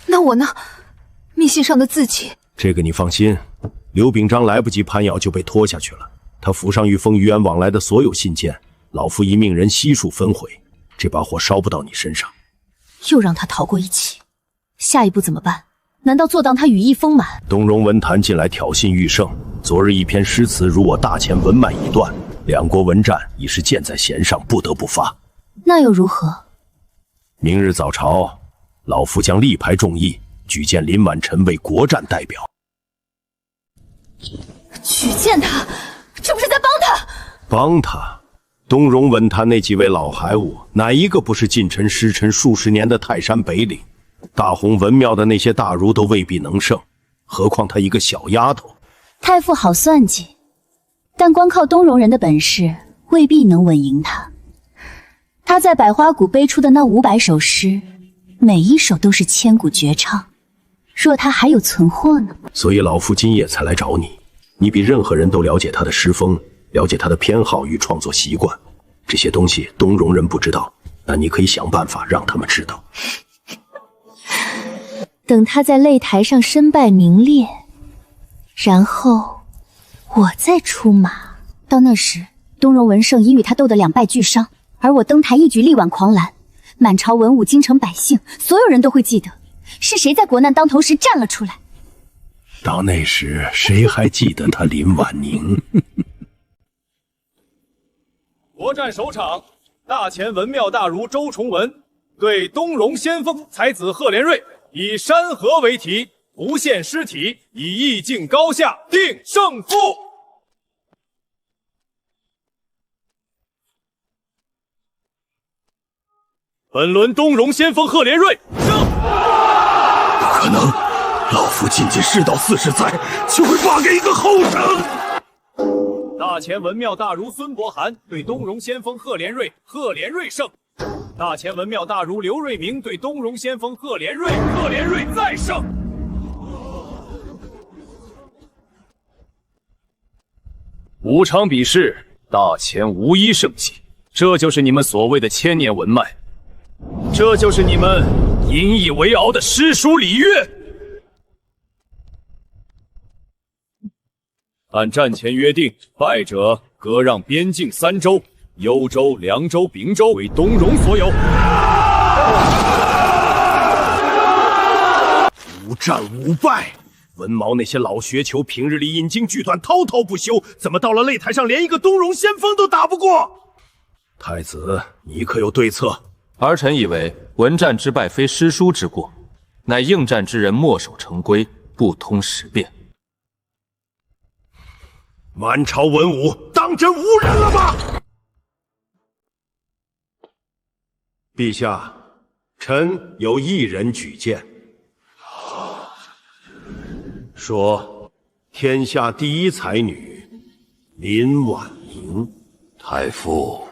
那我呢？密信上的字迹，这个你放心，刘秉章来不及攀咬就被拖下去了。他府上与风余庵往来的所有信件，老夫已命人悉数焚毁，这把火烧不到你身上。又让他逃过一劫，下一步怎么办？难道坐当他羽翼丰满？东荣文坛近来挑衅玉圣，昨日一篇诗词如我大前文脉已断，两国文战已是箭在弦上，不得不发。那又如何？明日早朝，老夫将力排众议，举荐林婉臣为国战代表。举荐他，这不是在帮他？帮他？东荣文坛那几位老骸物，哪一个不是近臣师臣数十年的泰山北岭？大洪文庙的那些大儒都未必能胜，何况她一个小丫头。太傅好算计，但光靠东荣人的本事，未必能稳赢他。他在百花谷背出的那500首诗，每一首都是千古绝唱。若他还有存货呢？所以老夫今夜才来找你。你比任何人都了解他的诗风，了解他的偏好与创作习惯。这些东西东荣人不知道，那你可以想办法让他们知道。等他在擂台上身败名裂，然后我再出马。到那时，东荣文圣已与他斗得两败俱伤，而我登台一举力挽狂澜，满朝文武、京城百姓，所有人都会记得是谁在国难当头时站了出来。到那时，谁还记得他林婉宁？国战首场，大前文庙大儒周崇文对东荣先锋才子贺连瑞，以山河为题，不限诗体，以意境高下定胜负。本轮东荣先锋贺连瑞胜。不可能，老夫进京世道40载，就会罢给一个后生。大前文庙大儒孙伯涵对东荣先锋贺连瑞，贺连瑞胜。大前文庙大儒刘瑞明对东荣先锋贺连瑞，贺连瑞再胜。5场比试，大前无一胜绩，这就是你们所谓的千年文脉，这就是你们引以为傲的诗书礼乐。按战前约定，败者割让边境3州，幽州、凉州、并州为东荣所有。5战5败，文毛那些老学球平日里引经据短，滔滔不休，怎么到了擂台上连一个东荣先锋都打不过？太子，你可有对策？儿臣以为文战之败非诗书之过，乃应战之人墨守成规，不通时变。满朝文武当真无人了吗？陛下，臣有一人举荐，说天下第一才女林婉宁。太傅，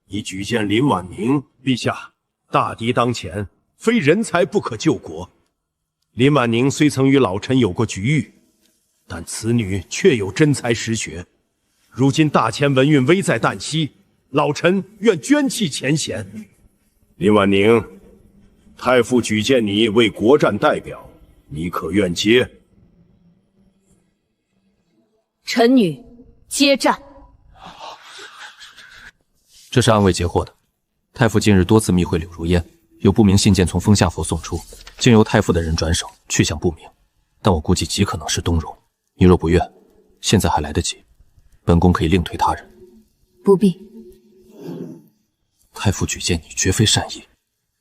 以举荐林婉宁。陛下，大敌当前，非人才不可救国。林婉宁虽曾与老臣有过局域，但此女确有真才实学。如今大前文运危在旦夕，老臣愿捐弃前嫌。林婉宁，太傅举荐你为国战代表，你可愿接？臣女接战。这是暗卫截获的。太傅近日多次密会柳如烟，有不明信件从风夏府送出，经由太傅的人转手，去向不明。但我估计极可能是东荣。你若不愿，现在还来得及，本宫可以另推他人。不必。太傅举荐你绝非善意，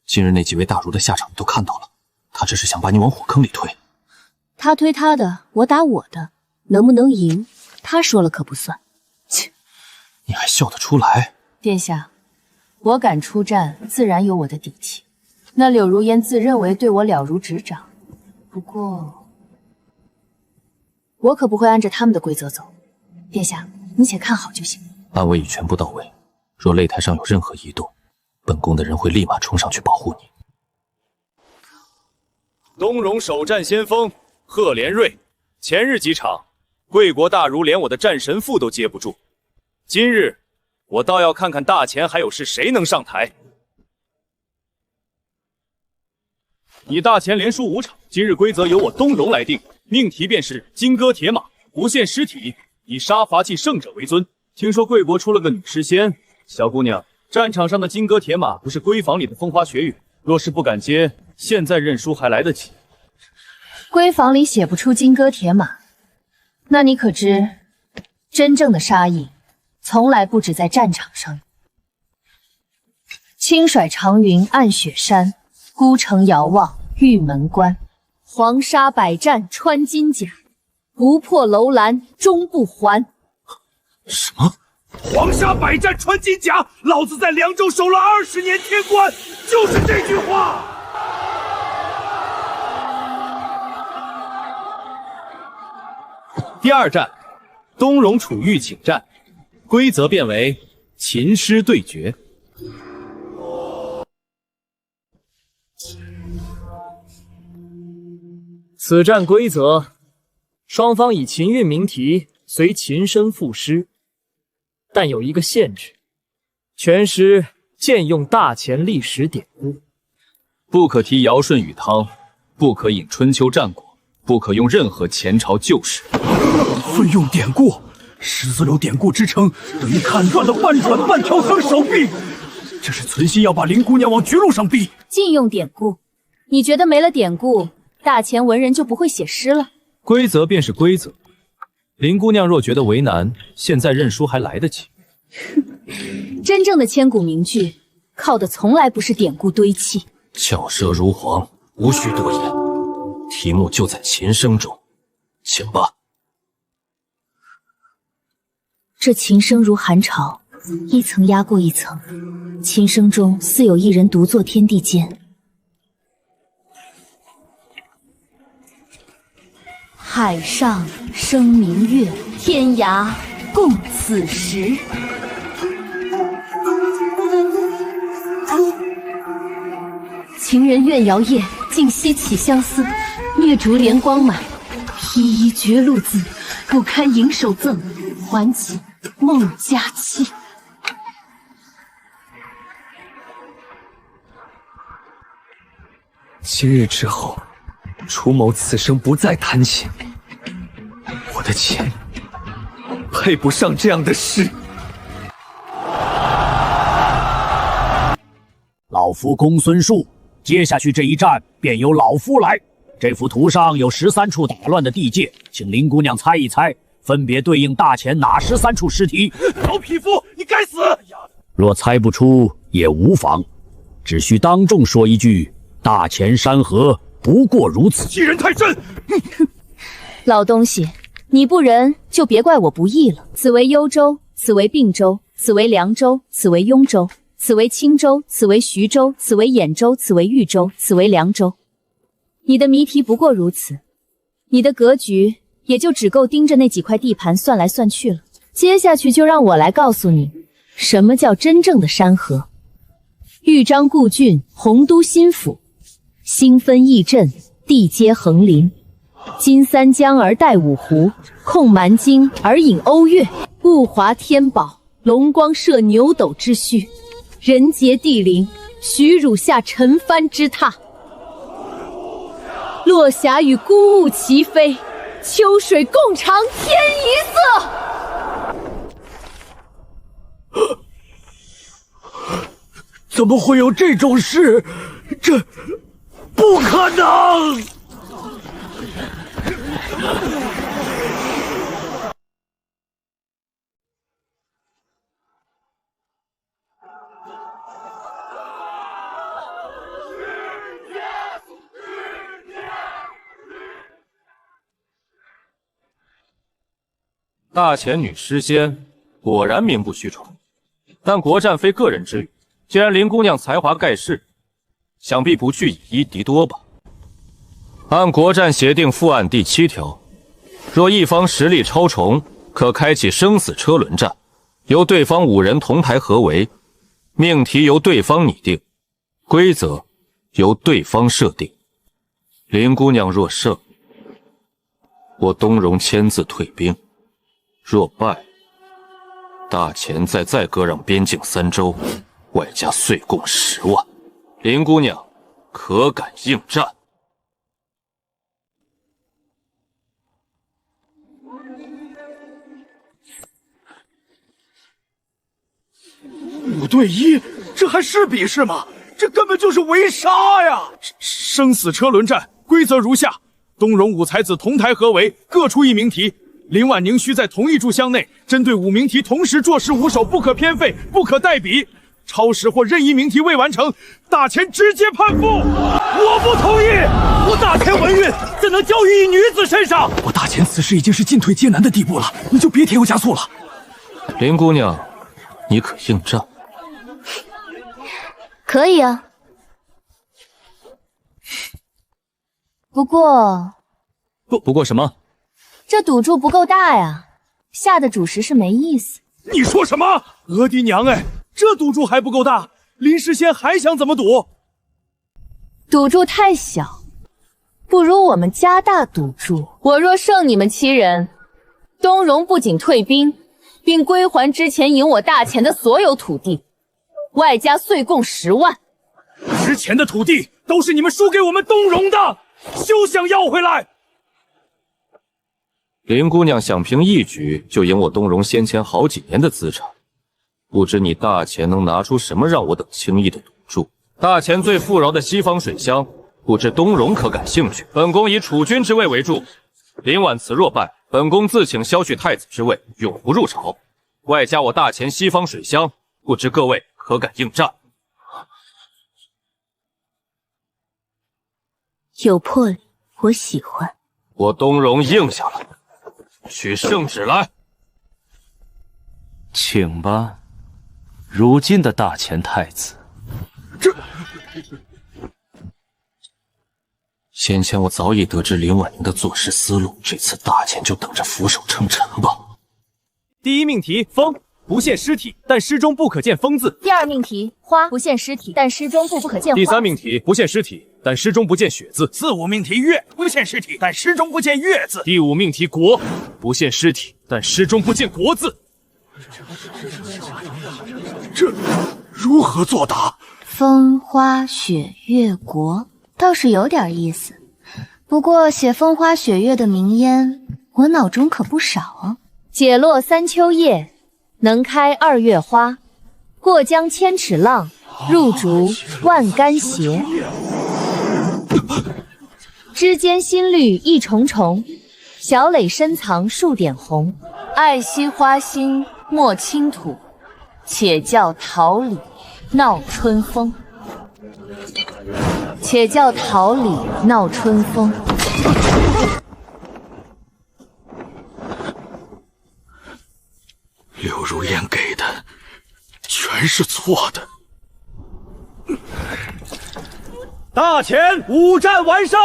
近日那几位大儒的下场你都看到了，他只是想把你往火坑里推。他推他的，我打我的，能不能赢，他说了可不算。切，你还笑得出来？殿下，我敢出战，自然有我的底气。那柳如烟自认为对我了如指掌，不过我可不会按着他们的规则走。殿下，你且看好就行。暗卫已全部到位，若擂台上有任何异动，本宫的人会立马冲上去保护你。东荣首战先锋贺连瑞，前日几场，贵国大儒连我的战神父都接不住。今日我倒要看看大前还有是谁能上台。你大前连输5场，今日规则由我东荣来定，命题便是金戈铁马，不限尸体，以杀伐祭胜者为尊。听说贵国出了个女诗仙，小姑娘，战场上的金戈铁马不是闺房里的风花雪月，若是不敢接，现在认输还来得及。闺房里写不出金戈铁马，那你可知真正的杀意从来不止在战场上。轻甩长云暗雪山，孤城遥望玉门关。黄沙百战穿金甲，不破楼兰终不还。什么？黄沙百战穿金甲，老子在凉州守了20年天关，就是这句话。第二战，东荣楚玉请战，规则变为琴诗对决。此战规则，双方以琴韵鸣题，随琴声赋诗，但有一个限制：全诗见用大前历史典故，不可提尧舜禹汤，不可引春秋战国，不可用任何前朝旧事。奋用典故，师尊有典故之称，等于砍断了半转半条横手臂。这是存心要把林姑娘往绝路上逼。禁用典故，你觉得没了典故，大前文人就不会写诗了？规则便是规则，林姑娘若觉得为难，现在认输还来得及。真正的千古名句，靠的从来不是典故堆砌。巧舌如簧，无需多言，题目就在琴声中，请吧。这琴声如寒潮，一层压过一层，琴声中似有一人独坐天地间。海上生明月，天涯共此时。情人怨遥夜，竟夕起相思。月烛怜光满，披衣觉露滋，不堪盈手赠，还寝梦佳期。今日之后，楚某此生不再弹琴。我的琴配不上这样的诗。老夫公孙述，接下去这一战便由老夫来。这幅图上有13处打乱的地界，请林姑娘猜一猜，分别对应大前哪13处尸体？老匹夫，你该死！若猜不出也无妨，只需当众说一句：大前山河不过如此。欺人太甚！老东西，你不仁就别怪我不义了。此为幽州，此为并州，此为凉州，此为雍州，此为青州，此为徐州，此为兖州，此为豫州，此为凉州。你的谜题不过如此，你的格局也就只够盯着那几块地盘算来算去了。接下去就让我来告诉你，什么叫真正的山河？豫章故郡，洪都新府，星分翼阵，地接横林。金三江而带五湖，控蛮荆而引瓯越。物华天宝，龙光射牛斗之墟。人杰地灵，许汝下陈蕃之榻。落霞与孤鹜齐飞，秋水共长天一色。怎么会有这种事？这不可能！大前女诗仙果然名不虚传，但国战非个人之语。既然林姑娘才华盖世，想必不惧以一敌多吧？按国战协定附案第7条，若一方实力超重，可开启生死车轮战，由对方5人同台合围，命题由对方拟定，规则由对方设定。林姑娘若胜，我东荣签字退兵；若败，大前再割让边境3州，外加岁贡10万。林姑娘可敢应战？5对1，这还是比试吗？这根本就是围杀呀！生死车轮战规则如下：东荣5才子同台合围，各出1名题。林婉宁需在同一炷香内，针对5名题同时作诗5首，不可偏废，不可代笔。超时或任意名题未完成，大前直接判负。我不同意！我大前文运怎能交于一女子身上？我大前此时已经是进退艰难的地步了，你就别添油加醋了。林姑娘，你可应战？可以啊，不过什么？这赌注不够大呀，下的主食是没意思。你说什么？额迪娘哎，这赌注还不够大，林诗仙还想怎么赌？赌注太小，不如我们加大赌注。我若胜你们7人，东荣不仅退兵，并归还之前赢我大前的所有土地，外加岁贡10万。之前的土地都是你们输给我们东荣的，休想要回来！林姑娘想凭一举就赢我东荣先前好几年的资产，不知你大前能拿出什么让我等轻易的赌注？大前最富饶的西方水乡，不知东荣可感兴趣？本宫以储君之位为注，林婉辞若败，本宫自请削去太子之位，永不入朝，外加我大前西方水乡，不知各位可敢应战？有魄力，我喜欢。我东荣应下了。取圣旨来，请吧，如今的大前太子。先前我早已得知林婉宁的做事思路，这次大前就等着俯首称臣吧。第1命题：风，不现尸体，但诗中不可见风字。第2命题：花，不现尸体，但诗中不可见花。第3命题：不现尸体，但诗中不见雪字。4、5命题：月，不现尸体，但诗中不见月字。第5命题：国，不现尸体，但诗中不见国字。这如何作答？风花雪月国倒是有点意思，不过写风花雪月的名烟，我脑中可不少啊。解落3秋叶，能开2月花。过江千尺浪，入竹万竿斜。枝间新绿一重重，小蕾深藏数点红。爱惜花心莫倾吐，且教桃李闹春风。且教桃李闹春风。柳如烟给的全是错的。大前5战完胜。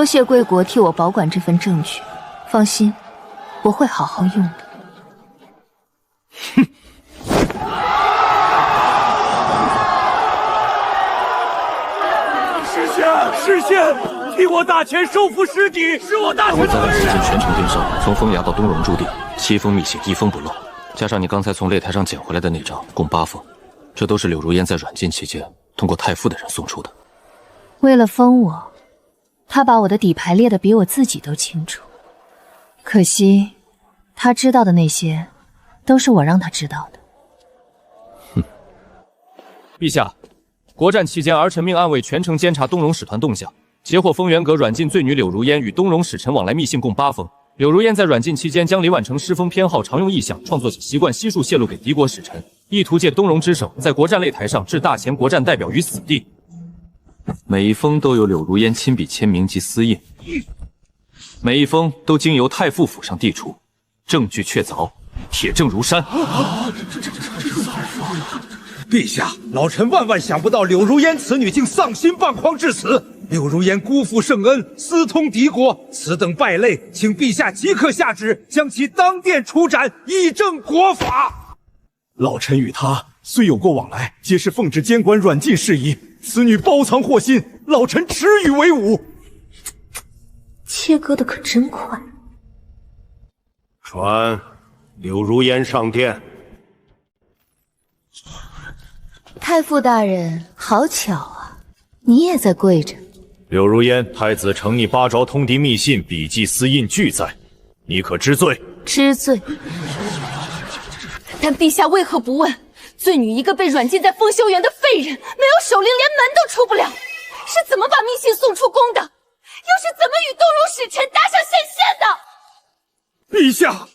多谢贵国替我保管这份证据，放心，我会好好用的。哼！师仙，替我大钱收复尸体，是我大钱的恩人。我在此全程盯梢，从风崖到东荣驻地，7封密信一封不漏，加上你刚才从擂台上捡回来的那张，共8封，这都是柳如烟在软禁期间通过太傅的人送出的。为了封我，他把我的底牌列得比我自己都清楚。可惜，他知道的那些，都是我让他知道的。哼！陛下，国战期间，儿臣命暗卫全程监察东荣使团动向，截获风元阁软禁罪女柳如烟与东荣使臣往来密信共8封。柳如烟在软禁期间，将林婉成诗风偏好常用意象，创作起习惯悉数泄露给敌国使臣，意图借东荣之手，在国战擂台上置大前国战代表于死地。每一封都有柳如烟亲笔签名及私印，每一封都经由太傅府上递出，证据确凿，铁证如山。陛下，老臣万万想不到柳如烟此女竟丧心放狂至此。柳如烟辜负圣恩，私通敌国，此等败类，请陛下即刻下旨，将其当殿处斩，以正国法。老臣与她虽有过往来，皆是奉旨监管软禁事宜。此女包藏祸心，老臣耻与为伍。切割的可真快。传柳如烟上殿。太傅大人，好巧啊，你也在跪着。柳如烟，太子承你8招通敌密信、笔记私印俱在，你可知罪？知罪。但陛下为何不问？罪女一个被软禁在丰修园的废人，没有守灵，连门都出不了，是怎么把密信送出宫的？又是怎么与东荣使臣搭上线的？陛下，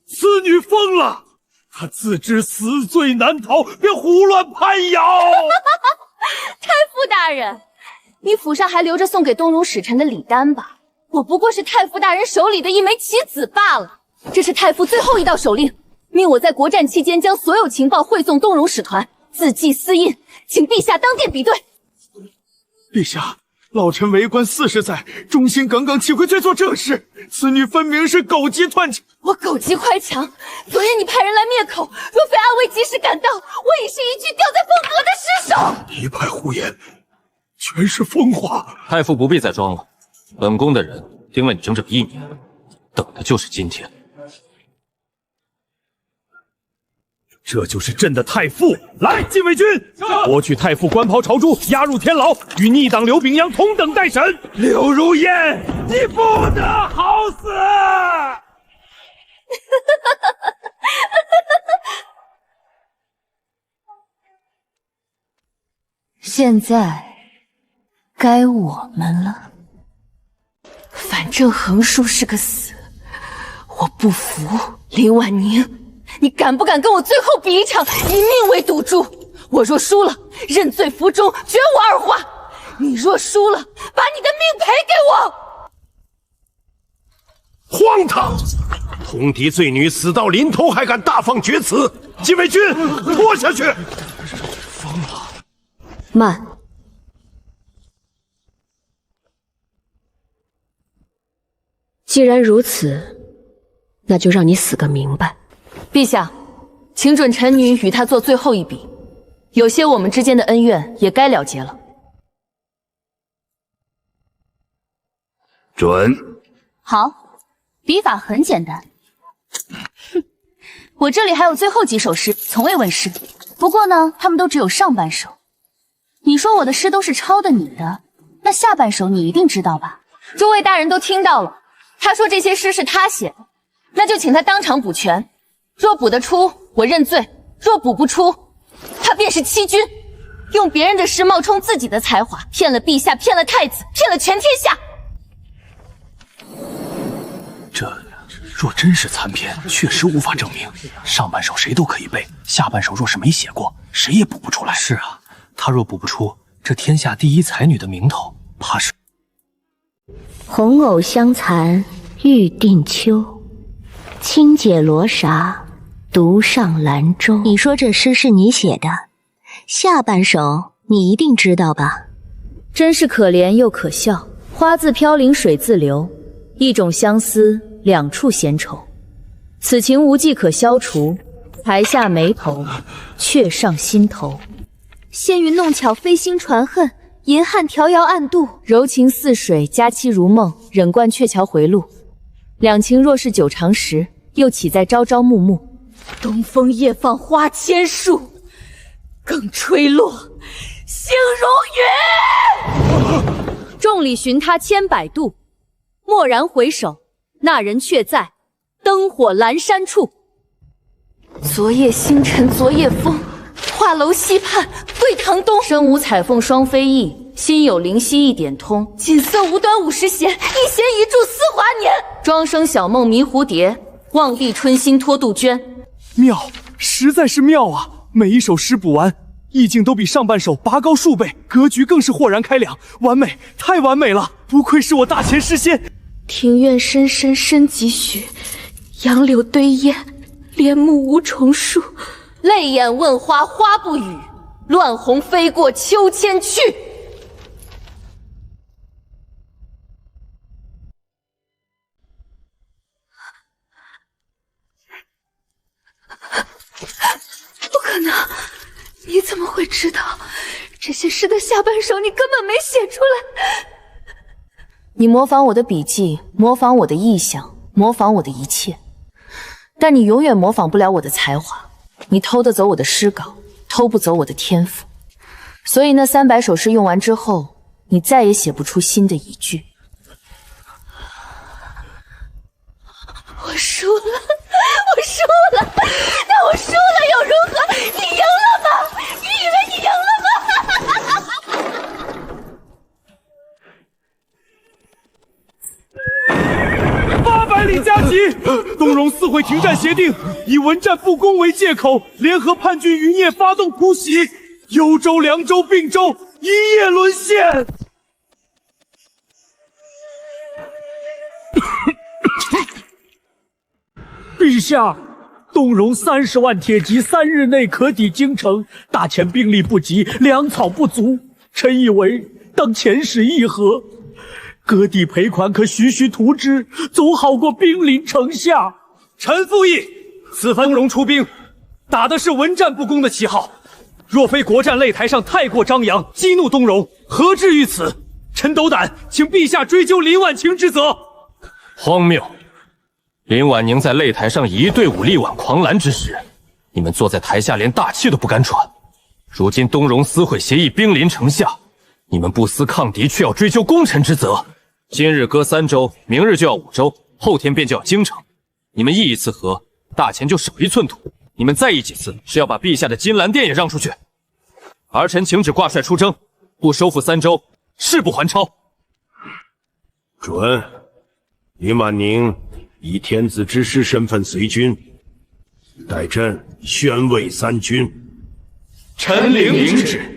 此女疯了，她自知死罪难逃，便胡乱攀咬。太傅大人，你府上还留着送给东荣使臣的礼单吧？我不过是太傅大人手里的一枚棋子罢了。这是太傅最后一道手令，命我在国战期间将所有情报汇送东荣使团，字迹私印，请陛下当殿比对。陛下，老臣为官40载，忠心耿耿，岂会做正事？此女分明是狗急断肠。我狗急快强，昨夜你派人来灭口，若非暗卫及时赶到，我已是一具吊在凤阁的尸首。一派胡言，全是疯话。太傅不必再装了，本宫的人盯了你整整1年，等的就是今天。这就是朕的太傅。来，禁卫军，夺取太傅官袍朝珠，押入天牢，与逆党刘秉阳同等待审。柳如烟，你不得好死！现在该我们了。反正横竖是个死，我不服。林婉宁，你敢不敢跟我最后比一场，以命为赌注？我若输了，认罪服忠，绝无二话；你若输了，把你的命赔给我！荒唐！通敌罪女死到临头，还敢大放厥词！禁卫军，拖下去！疯了！慢。既然如此，那就让你死个明白。陛下，请准臣女与他做最后一笔，有些我们之间的恩怨也该了结了。准。好，笔法很简单。哼，我这里还有最后几首诗，从未问世。不过呢，他们都只有上半首。你说我的诗都是抄的你的，那下半首你一定知道吧？诸位大人都听到了，他说这些诗是他写的，那就请他当场补全。若补得出，我认罪；若补不出，他便是欺君，用别人的诗冒充自己的才华，骗了陛下，骗了太子，骗了全天下。这若真是残篇，确实无法证明。上半首谁都可以背，下半首若是没写过，谁也补不出来。是啊，他若补不出这天下第一才女的名头，怕是……红藕香残玉定秋，轻解罗纱，独上兰舟。你说这诗是你写的，下半首你一定知道吧？真是可怜又可笑。花自飘零水自流，一种相思，两处闲愁。此情无计可消除，台下眉头，却上心头。仙云弄巧，飞星传恨，银汉调摇暗度，柔情似水，佳期如梦，忍惯鹊桥回路。两情若是久长时，又岂在朝朝暮暮？东风夜放花千树，更吹落星如云。众里寻他千百度，蓦然回首，那人却在灯火阑珊处。昨夜星辰昨夜风，画楼西畔桂堂东。身无彩凤双飞翼，心有灵犀一点通。锦瑟无端50弦，一弦一柱思华年。庄生晓梦迷蝴蝶，望帝春心托杜鹃。妙，实在是妙啊！每一首诗补完，意境都比上半首拔高数倍，格局更是豁然开朗，完美，太完美了！不愧是我大前诗仙。庭院深深深几许，杨柳堆烟，帘幕无重数。泪眼问花花不语，乱红飞过秋千去。不可能！你怎么会知道这些诗的下半首你根本没写出来？你模仿我的笔记，模仿我的意象，模仿我的一切，但你永远模仿不了我的才华。你偷得走我的诗稿，偷不走我的天赋。所以那300首诗用完之后，你再也写不出新的一句。我输了，我输了，但我输了又如何？你赢了吗？你以为你赢了吗？800里加急！东戎4会停战协定，以文战不攻为借口，联合叛军余孽发动突袭，幽州、凉州、并州一夜沦陷。陛下，东戎30万铁骑3日内可抵京城，大前兵力不及，粮草不足，臣以为当遣使议和，割地赔款可徐徐图之，总好过兵临城下。臣附议，此番东戎出兵，打的是文战不攻的旗号，若非国战擂台上太过张扬，激怒东戎，何至于此？臣斗胆，请陛下追究林婉晴之责。荒谬！林婉宁在擂台上以一队伍力挽狂澜之时，你们坐在台下连大气都不敢喘。如今东戎私会协议兵临城下，你们不思抗敌，却要追究功臣之责。今日割3州，明日就要5州，后天便就要京城。你们议一次和，大前就少1寸土。你们再议几次，是要把陛下的金銮殿也让出去。儿臣请旨挂帅出征，不收复3州，誓不还朝。准。林婉宁以天子之师身份随军，待朕宣慰3军。臣领旨。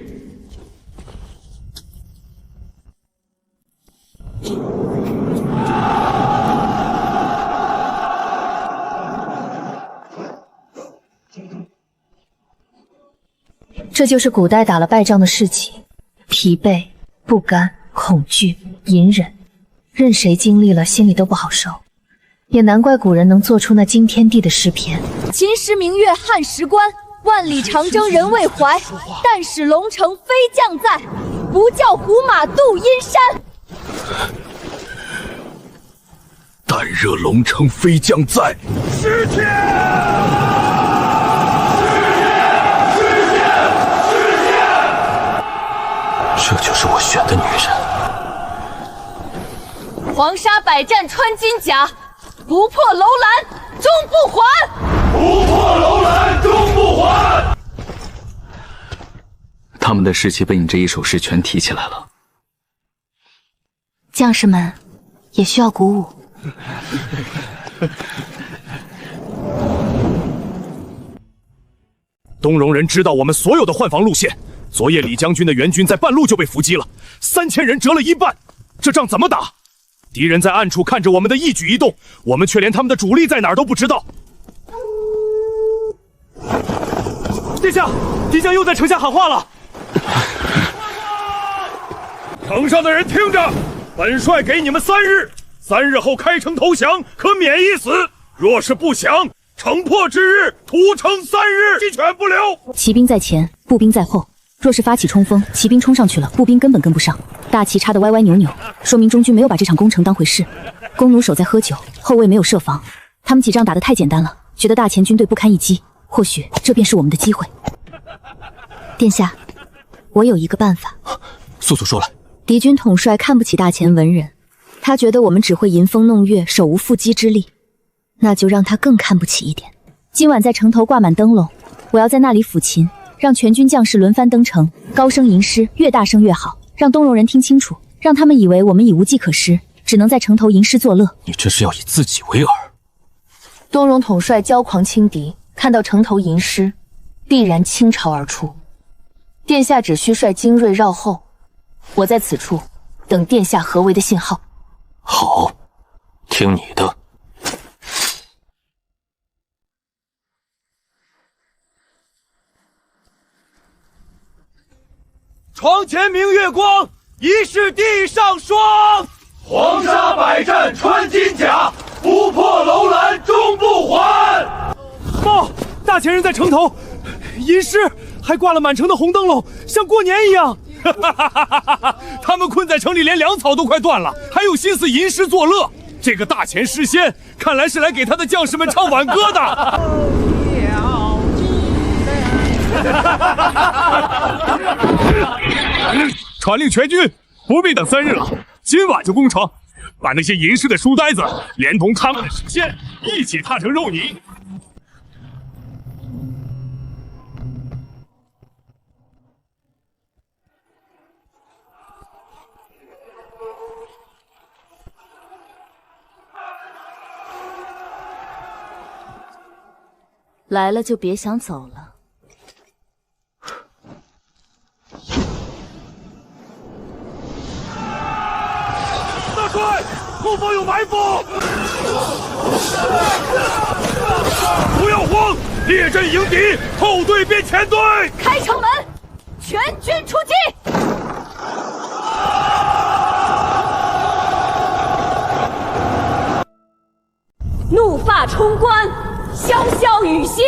这就是古代打了败仗的士气：疲惫、不甘、恐惧、隐忍，任谁经历了心里都不好受。也难怪古人能做出那惊天地的诗篇。秦时明月汉时关，万里长征人未还。但使龙城飞将在，不教胡马度阴山。但热龙城飞将在，失天！这就是我选的女人。黄沙百战穿金甲，不破楼兰终不还。不破楼兰终不还。他们的士气被你这一首诗全提起来了。将士们也需要鼓舞。东戎人知道我们所有的换防路线。昨夜李将军的援军在半路就被伏击了，3000人折了一半，这仗怎么打？敌人在暗处看着我们的一举一动，我们却连他们的主力在哪儿都不知道。殿下，敌将又在城下喊话了。城上的人听着，本帅给你们3日，3日后开城投降，可免一死；若是不降，城破之日，屠城3日，鸡犬不留。骑兵在前，步兵在后。若是发起冲锋，骑兵冲上去了，步兵根本跟不上，大旗插得歪歪扭扭，说明中军没有把这场攻城当回事。弓弩手在喝酒，后卫没有设防，他们几仗打得太简单了，觉得大前军队不堪一击。或许这便是我们的机会。殿下，我有一个办法。素素说来。敌军统帅看不起大前文人，他觉得我们只会吟风弄月，手无缚鸡之力，那就让他更看不起一点。今晚在城头挂满灯笼，我要在那里抚琴，让全军将士轮番登城，高声吟诗，越大声越好，让东戎人听清楚，让他们以为我们已无计可施，只能在城头吟诗作乐。你这是要以自己为饵。东戎统帅骄狂轻敌，看到城头吟诗，必然倾巢而出。殿下只需率精锐绕后，我在此处等殿下合围的信号。好，听你的。床前明月光，疑是地上霜。黄沙百战穿金甲，不破楼兰终不还。报，大前人在城头吟诗，还挂了满城的红灯笼，像过年一样。他们困在城里，连粮草都快断了，还有心思吟诗作乐。这个大前诗仙，看来是来给他的将士们唱挽歌的。传令全军，不必等3日了，今晚就攻城，把那些吟诗的书呆子，连同他们的诗仙一起踏成肉泥。来了就别想走了。大帅，后方有埋伏！不要慌，列阵迎敌，后队变前队。开城门，全军出击！怒发冲冠，潇潇雨歇，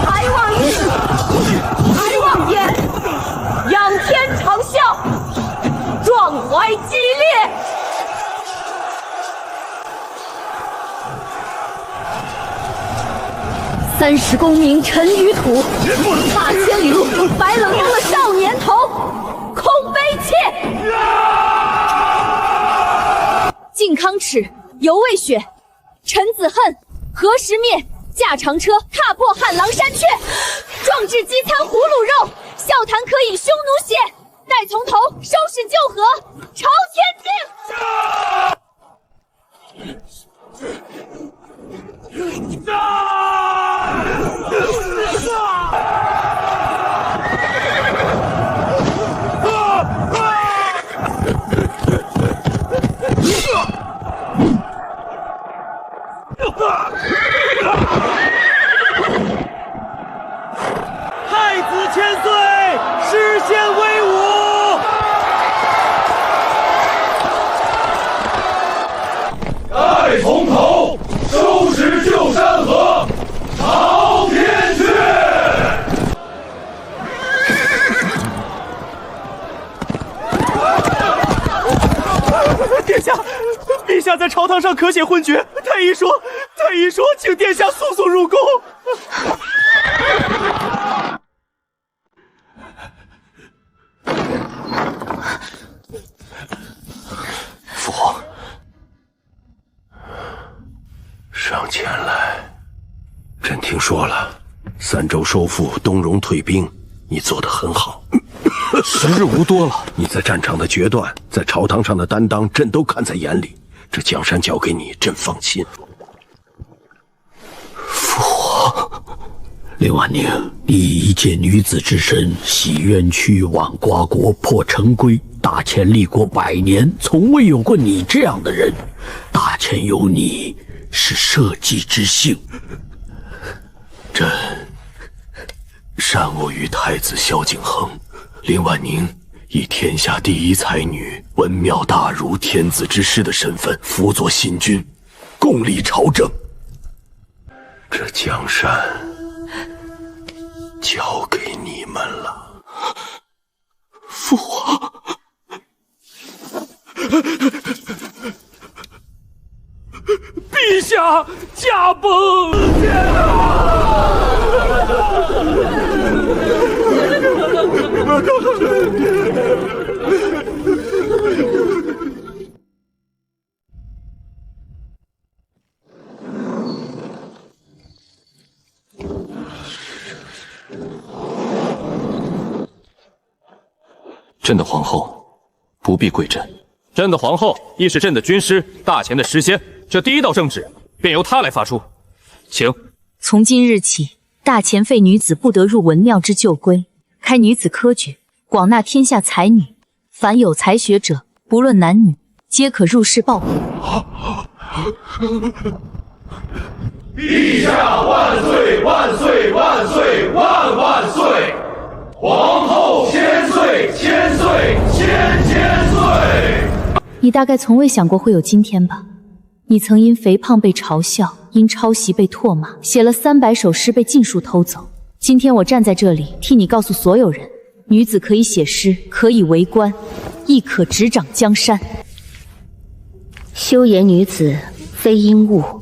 抬望翼，抬望眼，仰天长啸，壮怀激烈。30功名尘与土，踏千里路，白冷宫的少年头，空悲切。靖康耻，犹未雪。陈子恨，何时灭？驾长车，踏破汉狼山雀。壮志饥餐胡虏肉，笑谈可饮匈奴血。待从头，收拾旧河，朝天敬。太子千岁，诗仙威武！待从头，收拾旧山河，朝天阙。殿下，陛下在朝堂上咳血昏厥，太医说，请殿下速速入宫。父皇，上前来。朕听说了，3州收复，东戎退兵，你做得很好。时日无多了，你在战场的决断，在朝堂上的担当，朕都看在眼里。这江山交给你，朕放心。父皇，林婉宁，你以一介女子之身，袭冤屈枉瓜国，破城规，大前立国100年，从未有过你这样的人。大前有你，是社稷之幸。朕善我与太子萧景恒，林婉宁以天下第一才女、文庙大儒、天子之师的身份辅佐新君，共理朝政。这江山交给你们了。父皇，陛下驾崩！天朕的皇后不必跪朕。朕的皇后亦是朕的军师，大前的师仙，这第一道圣旨便由她来发出，请。从今日起，大前废女子不得入文庙之旧规，开女子科举，广纳天下才女，凡有才学者，不论男女，皆可入仕报国。陛下万岁万岁万岁万万岁！皇后千岁千岁千岁！你大概从未想过会有今天吧？你曾因肥胖被嘲笑，因抄袭被唾骂，写了300首诗被尽数偷走。今天我站在这里，替你告诉所有人：女子可以写诗，可以为官，亦可执掌江山。休言女子非鹦鹉，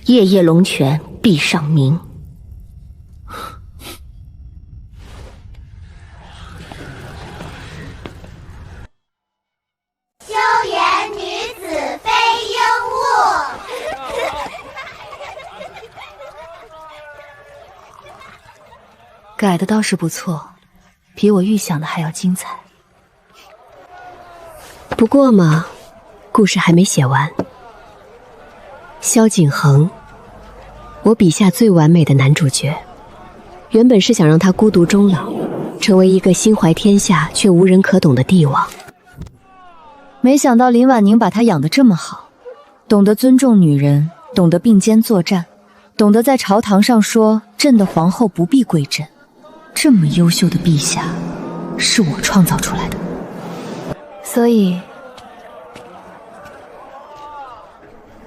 夜夜龙泉必上鸣。休言女子非鹦鹉。改的倒是不错，比我预想的还要精彩。不过嘛，故事还没写完。萧景恒，我笔下最完美的男主角，原本是想让他孤独终老，成为一个心怀天下却无人可懂的帝王。没想到林婉宁把他养得这么好，懂得尊重女人，懂得并肩作战，懂得在朝堂上说朕的皇后不必跪朕。这么优秀的陛下，是我创造出来的，所以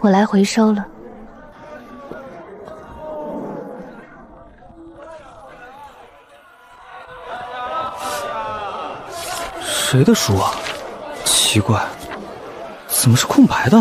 我来回收了。谁的书啊？奇怪，怎么是空白的？